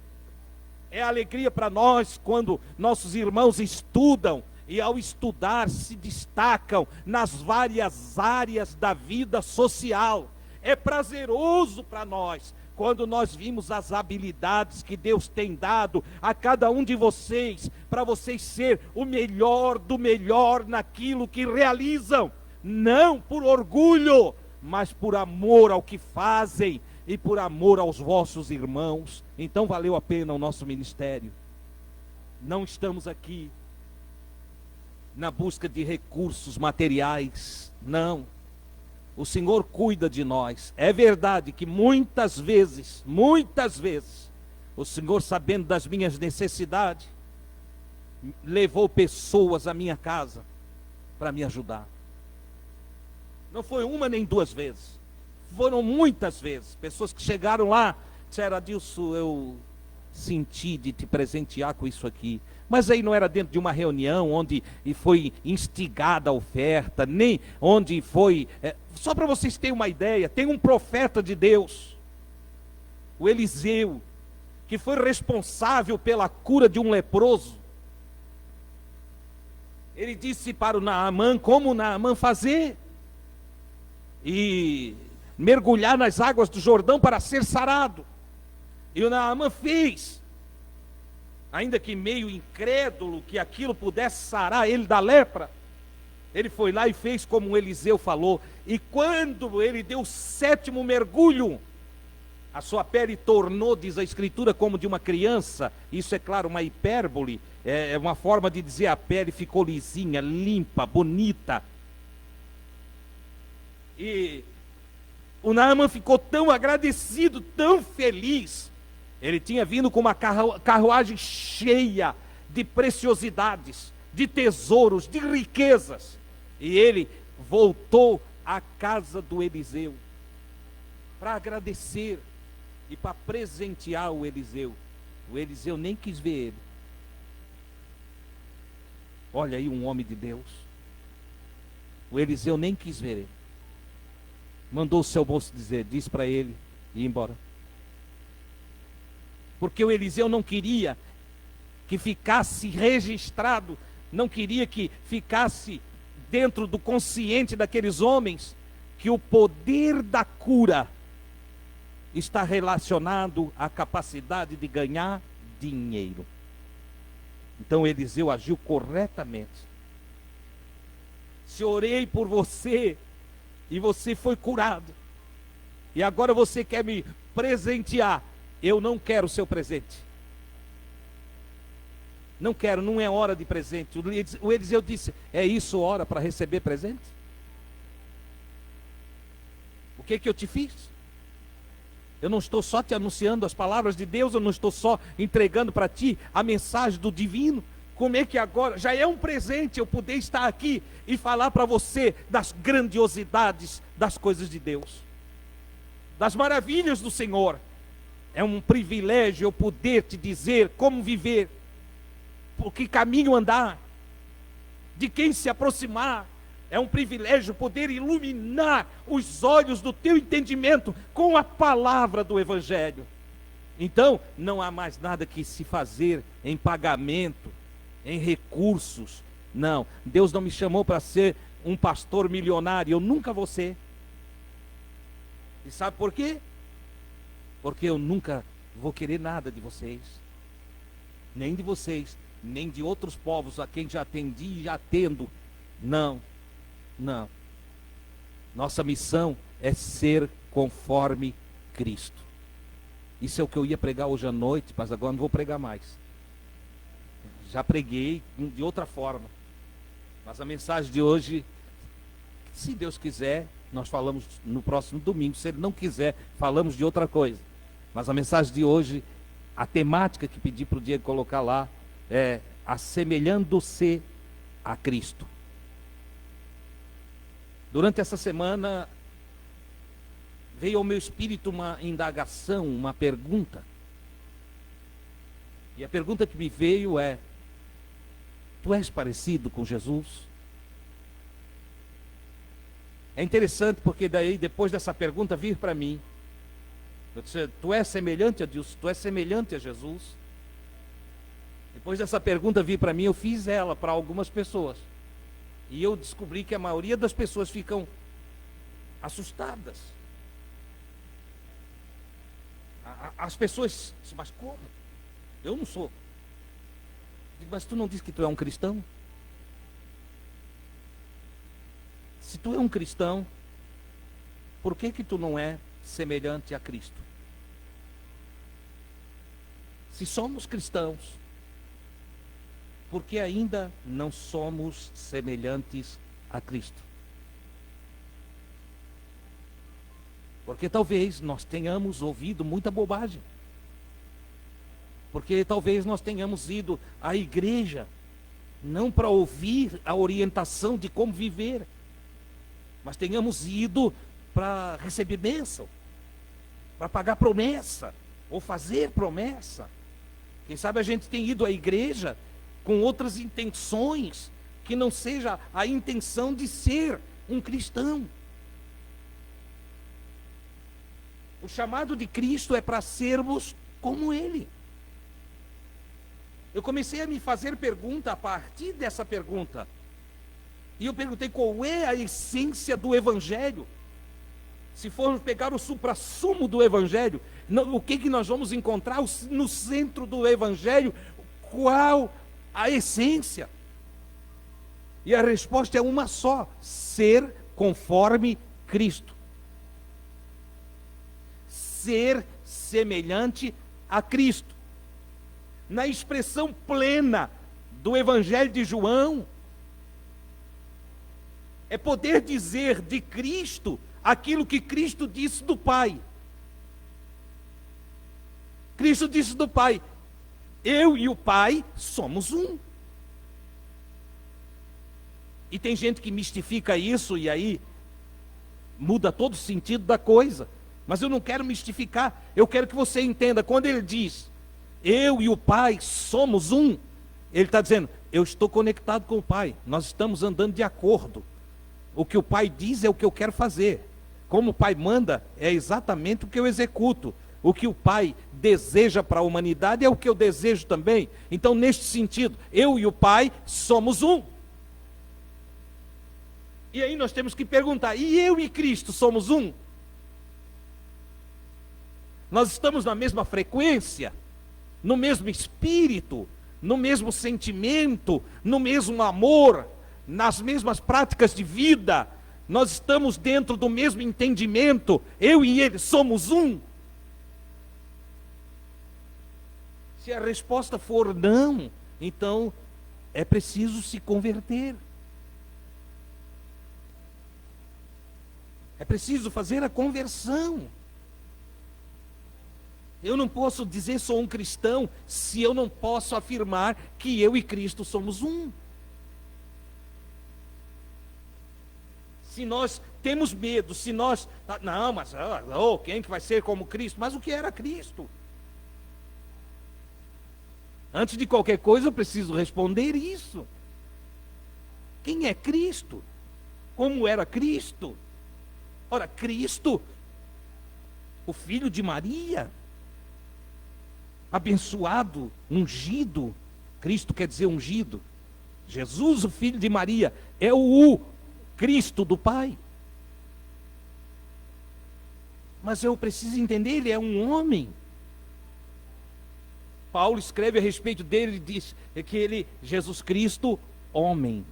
É alegria para nós quando nossos irmãos estudam e, ao estudar, se destacam nas várias áreas da vida social. É prazeroso para nós quando nós vimos as habilidades que Deus tem dado a cada um de vocês, para vocês ser o melhor do melhor naquilo que realizam, não por orgulho, mas por amor ao que fazem e por amor aos vossos irmãos. Então valeu a pena o nosso ministério. Não estamos aqui na busca de recursos materiais, não. O Senhor cuida de nós. É verdade que muitas vezes, o Senhor, sabendo das minhas necessidades, levou pessoas à minha casa para me ajudar. Não foi uma nem duas vezes, foram muitas vezes. Pessoas que chegaram lá, disseram: Adilson, eu senti de te presentear com isso aqui. Mas aí não era dentro de uma reunião onde foi instigada a oferta, nem onde foi... Só para vocês terem uma ideia, tem um profeta de Deus, o Eliseu, que foi responsável pela cura de um leproso. Ele disse para o Naamã como o Naamã fazer, e mergulhar nas águas do Jordão para ser sarado. E o Naamã fez. ainda que meio incrédulo que aquilo pudesse sarar ele da lepra, ele foi lá e fez como Eliseu falou. E quando ele deu o 7º mergulho, a sua pele tornou, diz a Escritura, como de uma criança. Isso é claro uma hipérbole, é uma forma de dizer a pele ficou lisinha, limpa, bonita. E o Naamã ficou tão agradecido, tão feliz. Ele tinha vindo com uma carruagem cheia de preciosidades, de tesouros, de riquezas. E ele voltou à casa do Eliseu para agradecer e para presentear o Eliseu. O Eliseu nem quis ver ele. Olha aí um homem de Deus. O Eliseu nem quis ver ele. Mandou o seu moço dizer, diz para ele ir embora. Porque o Eliseu não queria que ficasse registrado, não queria que ficasse dentro do consciente daqueles homens que o poder da cura está relacionado à capacidade de ganhar dinheiro. Então Eliseu agiu corretamente. Se orei por você e você foi curado, e agora você quer me presentear, eu não quero o seu presente. Não quero, não é hora de presente. O Eliseu disse, é isso hora para receber presente? O que eu te fiz? Eu não estou só te anunciando as palavras de Deus, eu não estou só entregando para ti a mensagem do divino. Como é que agora, já é um presente eu poder estar aqui e falar para você das grandiosidades das coisas de Deus, das maravilhas do Senhor. É um privilégio eu poder te dizer como viver, por que caminho andar, de quem se aproximar. É um privilégio poder iluminar os olhos do teu entendimento com a palavra do Evangelho. Então, não há mais nada que se fazer em pagamento, em recursos. Não, Deus não me chamou para ser um pastor milionário, eu nunca vou ser. E sabe por quê? Porque eu nunca vou querer nada de vocês, nem de vocês, nem de outros povos a quem já atendi e já atendo. Não, não. Nossa missão é ser conforme Cristo. Isso é o que eu ia pregar hoje à noite, mas agora não vou pregar mais. Já preguei de outra forma. Mas a mensagem de hoje, se Deus quiser, nós falamos no próximo domingo. Se Ele não quiser, falamos de outra coisa. Mas a mensagem de hoje, a temática que pedi para o Diego colocar lá, é assemelhando-se a Cristo. Durante essa semana, veio ao meu espírito uma indagação, uma pergunta. E a pergunta que me veio é: tu és parecido com Jesus? É interessante porque daí, depois dessa pergunta vir para mim, eu disse, tu és semelhante a Deus, tu és semelhante a Jesus? Depois dessa pergunta vir para mim, eu fiz ela para algumas pessoas. E eu descobri que a maioria das pessoas ficam assustadas. As pessoas dizem, mas como? Eu não sou. Mas tu não diz que tu é um cristão? Se tu é um cristão, por que tu não é semelhante a Cristo? Se somos cristãos, por que ainda não somos semelhantes a Cristo? Porque talvez nós tenhamos ouvido muita bobagem. Porque talvez nós tenhamos ido à igreja, não para ouvir a orientação de como viver, mas tenhamos ido para receber bênção, para pagar promessa, ou fazer promessa. Quem sabe a gente tem ido à igreja com outras intenções, que não seja a intenção de ser um cristão. O chamado de Cristo é para sermos como Ele. Eu comecei a me fazer pergunta a partir dessa pergunta. E eu perguntei qual é a essência do Evangelho. Se formos pegar o suprassumo do Evangelho, o que nós vamos encontrar no centro do Evangelho? Qual a essência? E a resposta é uma só: ser conforme Cristo. Ser semelhante a Cristo. Na expressão plena do Evangelho de João, é poder dizer de Cristo aquilo que Cristo disse do Pai. Cristo disse do Pai: eu e o Pai somos um. E tem gente que mistifica isso e aí muda todo o sentido da coisa. Mas eu não quero mistificar, eu quero que você entenda. Quando ele diz, eu e o Pai somos um, ele está dizendo, eu estou conectado com o Pai, nós estamos andando de acordo. O que o Pai diz é o que eu quero fazer. Como o Pai manda, é exatamente o que eu executo. O que o Pai deseja para a humanidade é o que eu desejo também. Então, neste sentido, eu e o Pai somos um. E aí nós temos que perguntar, e eu e Cristo somos um? Nós estamos na mesma frequência, no mesmo espírito, no mesmo sentimento, no mesmo amor, nas mesmas práticas de vida. Nós estamos dentro do mesmo entendimento, eu e ele somos um. Se a resposta for não, então é preciso se converter. É preciso fazer a conversão. Eu não posso dizer sou um cristão se eu não posso afirmar que eu e Cristo somos um. Se nós temos medo, se nós... Não, mas quem que vai ser como Cristo? Mas o que era Cristo? Antes de qualquer coisa eu preciso responder isso. Quem é Cristo? Como era Cristo? Ora, Cristo, o filho de Maria, abençoado, ungido. Cristo quer dizer ungido. Jesus, o filho de Maria, é o Cristo do Pai. Mas eu preciso entender, ele é um homem. Paulo escreve a respeito dele e diz que ele, Jesus Cristo, homem.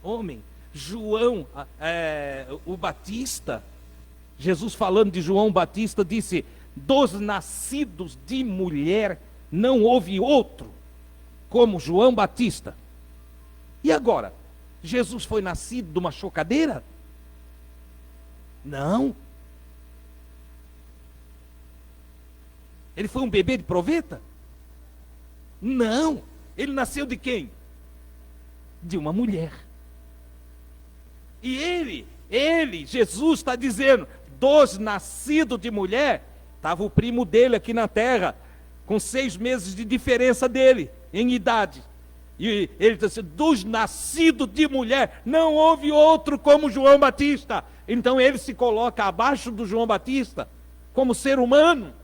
Homem. João, o Batista, Jesus falando de João Batista, disse, dos nascidos de mulher, não houve outro, como João Batista. E agora? Jesus foi nascido de uma chocadeira? Não. Ele foi um bebê de proveta? Não. Ele nasceu de quem? De uma mulher. E ele, Jesus está dizendo, dos nascidos de mulher, estava o primo dele aqui na terra, com 6 meses de diferença dele, em idade. E ele disse, dos nascidos de mulher, não houve outro como João Batista. Então ele se coloca abaixo do João Batista, como ser humano.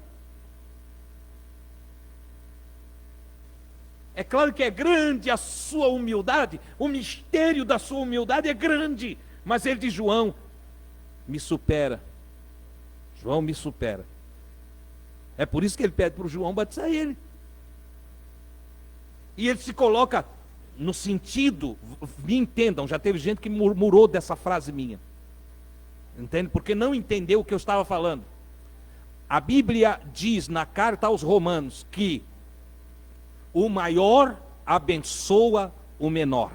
É claro que é grande a sua humildade, o mistério da sua humildade é grande, mas ele diz, João, me supera. João me supera. É por isso que ele pede para o João batizar ele. E ele se coloca no sentido, me entendam, já teve gente que murmurou dessa frase minha. Entende? Porque não entendeu o que eu estava falando. A Bíblia diz na carta aos Romanos que o maior abençoa o menor.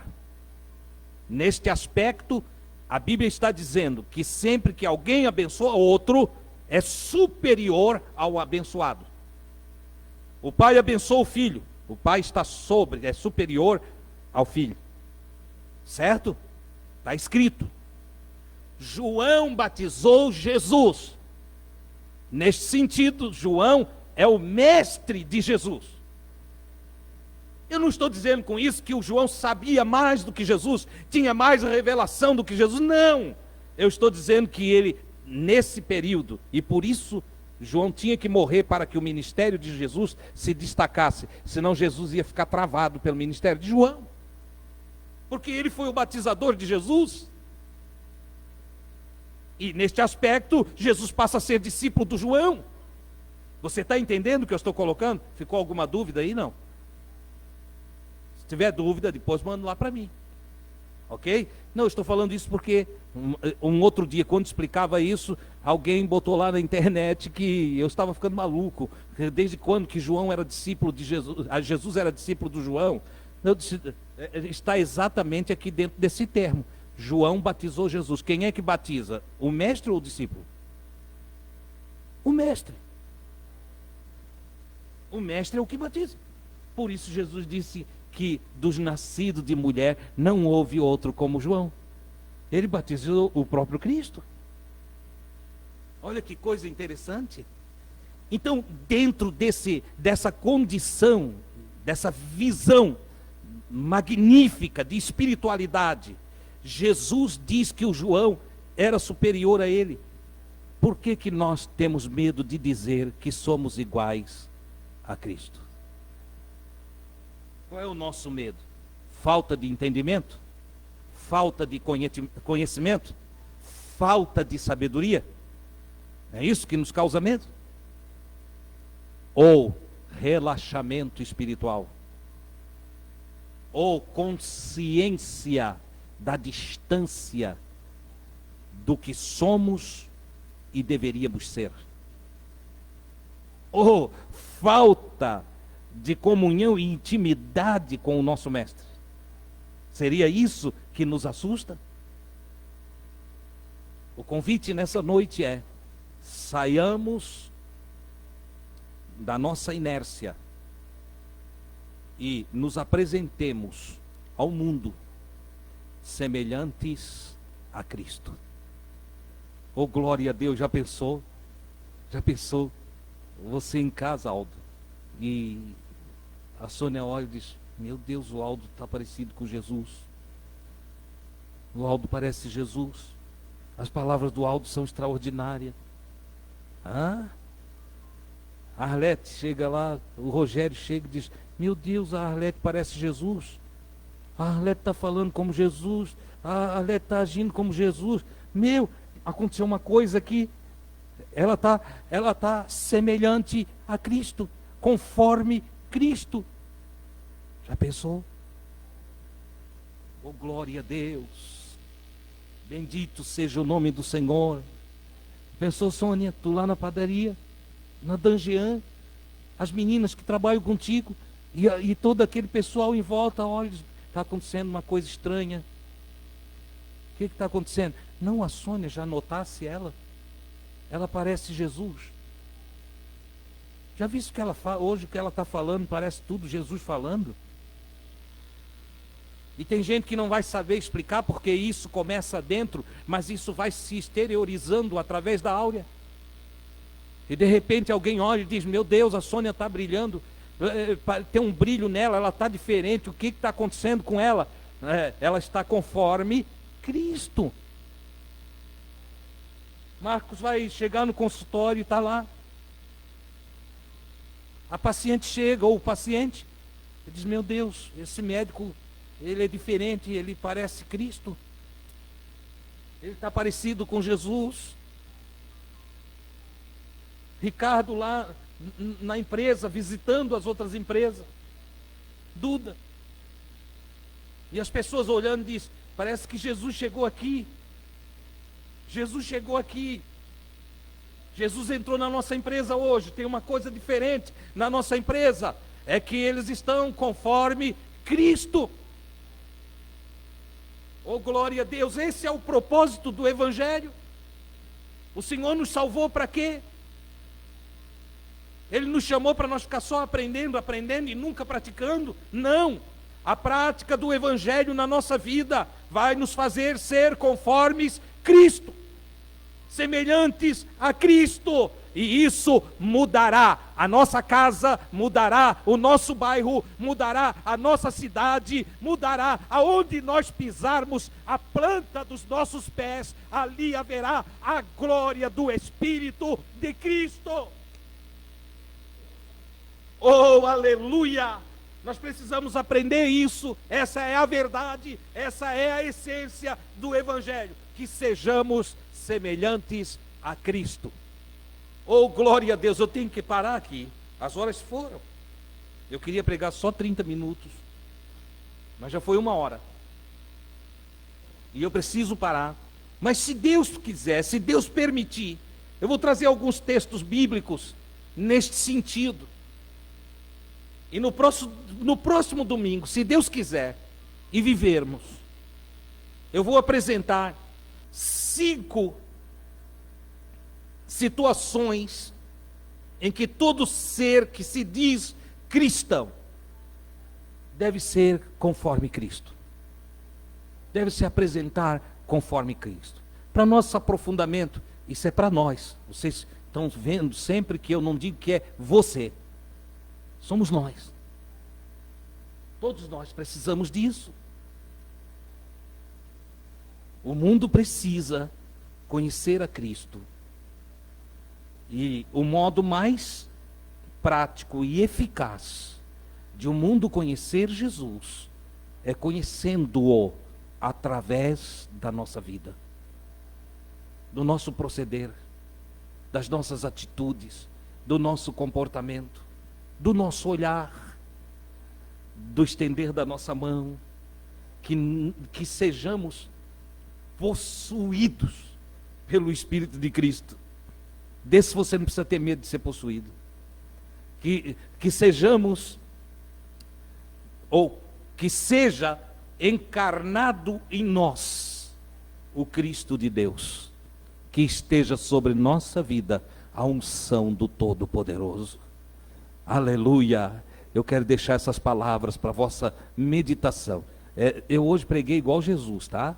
Neste aspecto, a Bíblia está dizendo que sempre que alguém abençoa outro, é superior ao abençoado. O pai abençoa o filho, o pai está é superior ao filho. Certo? Está escrito. João batizou Jesus. Neste sentido, João é o mestre de Jesus. Eu não estou dizendo com isso que o João sabia mais do que Jesus, tinha mais revelação do que Jesus, não. Eu estou dizendo que ele, nesse período, e por isso João tinha que morrer para que o ministério de Jesus se destacasse, senão Jesus ia ficar travado pelo ministério de João. Porque ele foi o batizador de Jesus. E neste aspecto, Jesus passa a ser discípulo do João. Você está entendendo o que eu estou colocando? Ficou alguma dúvida aí? Não. tiver dúvida, depois manda lá para mim. Ok? Não, eu estou falando isso porque um outro dia, quando explicava isso, alguém botou lá na internet que eu estava ficando maluco. Desde quando que João era discípulo de Jesus, Jesus era discípulo do João? Eu disse, está exatamente aqui dentro desse termo. João batizou Jesus. Quem é que batiza? O mestre ou o discípulo? O mestre. O mestre é o que batiza. Por isso Jesus disse que dos nascidos de mulher não houve outro como João. Ele batizou o próprio Cristo. Olha que coisa interessante. Então, dentro dessa condição, dessa visão magnífica de espiritualidade, Jesus diz que o João era superior a ele. Por que que nós temos medo de dizer que somos iguais a Cristo? Qual é o nosso medo? Falta de entendimento? Falta de conhecimento? Falta de sabedoria? É isso que nos causa medo? Ou relaxamento espiritual? Ou consciência da distância do que somos e deveríamos ser? Ou falta de comunhão e intimidade com o nosso mestre? Seria isso que nos assusta? O convite nessa noite é: saiamos da nossa inércia e nos apresentemos ao mundo semelhantes a Cristo. Oh, glória a Deus! Já pensou? Já pensou? Você em casa, Aldo, e a Sônia olha e diz: meu Deus, o Aldo está parecido com Jesus. O Aldo parece Jesus. As palavras do Aldo são extraordinárias. A Arlete chega lá, o Rogério chega e diz: meu Deus, a Arlete parece Jesus. A Arlete está falando como Jesus. A Arlete está agindo como Jesus. Aconteceu uma coisa aqui. Ela tá semelhante a Cristo, conforme Cristo. Já pensou? Oh, glória a Deus! Bendito seja o nome do Senhor. Pensou, Sônia, tu lá na padaria, na Danjean, as meninas que trabalham contigo, e todo aquele pessoal em volta, olha, está acontecendo uma coisa estranha. O que está acontecendo? Não, a Sônia, já notasse ela? Ela parece Jesus. Já visto que ela fala, hoje o que ela está falando parece tudo Jesus falando? E tem gente que não vai saber explicar porque isso começa dentro, mas isso vai se exteriorizando através da áurea. E de repente alguém olha e diz: meu Deus, a Sônia está brilhando, tem um brilho nela, ela está diferente, o que está acontecendo com ela? Ela está conforme Cristo. Marcos vai chegar no consultório e está lá. A paciente chega, ou o paciente, e diz: meu Deus, esse médico, ele é diferente, ele parece Cristo. Ele está parecido com Jesus. Ricardo lá na empresa, visitando as outras empresas. Duda. E as pessoas olhando dizem: parece que Jesus chegou aqui. Jesus chegou aqui. Jesus entrou na nossa empresa hoje. Tem uma coisa diferente na nossa empresa, é que eles estão conforme Cristo. Oh, glória a Deus! Esse é o propósito do Evangelho. O Senhor nos salvou para quê? Ele nos chamou para nós ficar só aprendendo e nunca praticando? Não! A prática do Evangelho na nossa vida vai nos fazer ser conformes Cristo, semelhantes a Cristo, e isso mudará a nossa casa, mudará o nosso bairro, mudará a nossa cidade, mudará aonde nós pisarmos a planta dos nossos pés, ali haverá a glória do Espírito de Cristo. Oh, aleluia! Nós precisamos aprender isso. Essa é a verdade, essa é a essência do Evangelho, que sejamos semelhantes a Cristo. Oh, glória a Deus! Eu tenho que parar aqui, as horas foram. Eu queria pregar só 30 minutos, Mas já foi 1 hora. E eu preciso parar. Mas se Deus quiser, se Deus permitir, eu vou trazer alguns textos bíblicos neste sentido. E no próximo domingo, se Deus quiser, e vivermos, eu vou apresentar 5 situações em que todo ser que se diz cristão deve ser conforme Cristo. Deve se apresentar conforme Cristo. Para nosso aprofundamento, isso é para nós. Vocês estão vendo sempre que eu não digo que é você. Somos nós. Todos nós precisamos disso. O mundo precisa conhecer a Cristo. E o modo mais prático e eficaz de o mundo conhecer Jesus é conhecendo-o através da nossa vida, do nosso proceder, das nossas atitudes, do nosso comportamento, do nosso olhar, do estender da nossa mão, que sejamos possuídos pelo Espírito de Cristo. Desse você não precisa ter medo de ser possuído. Que sejamos, ou que seja encarnado em nós o Cristo de Deus, que esteja sobre nossa vida a unção do Todo-Poderoso. Aleluia! Eu quero deixar essas palavras para a vossa meditação. Eu hoje preguei igual Jesus, tá?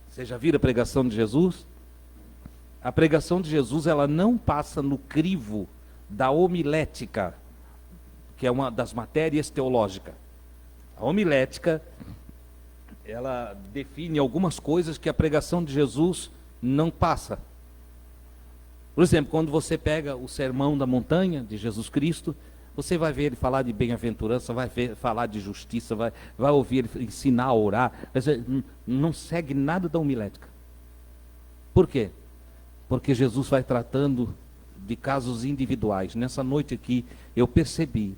Você já viram a pregação de Jesus? A pregação de Jesus, ela não passa no crivo da homilética, que é uma das matérias teológicas. A homilética, ela define algumas coisas que a pregação de Jesus não passa. Por exemplo, quando você pega o Sermão da Montanha de Jesus Cristo, você vai ver ele falar de bem-aventurança, vai ver falar de justiça, vai ouvir ele ensinar a orar, mas não segue nada da homilética. Por quê? Porque Jesus vai tratando de casos individuais. Nessa noite aqui, eu percebi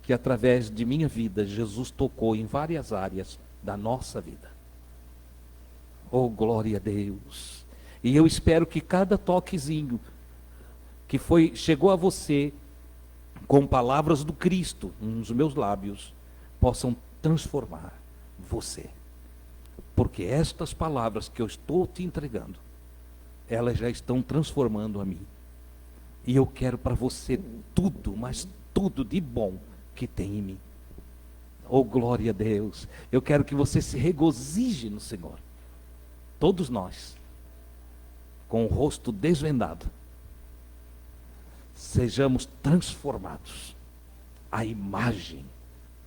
que através de minha vida, Jesus tocou em várias áreas da nossa vida. Oh, glória a Deus! E eu espero que cada toquezinho que chegou a você com palavras do Cristo nos meus lábios, possam transformar você. Porque estas palavras que eu estou te entregando, elas já estão transformando a mim. E eu quero para você tudo, mas tudo de bom que tem em mim. Oh, glória a Deus! Eu quero que você se regozije no Senhor. Todos nós, com o rosto desvendado, sejamos transformados à imagem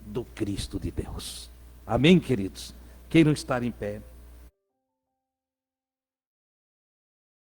do Cristo de Deus. Amém, queridos? Queiram estar em pé.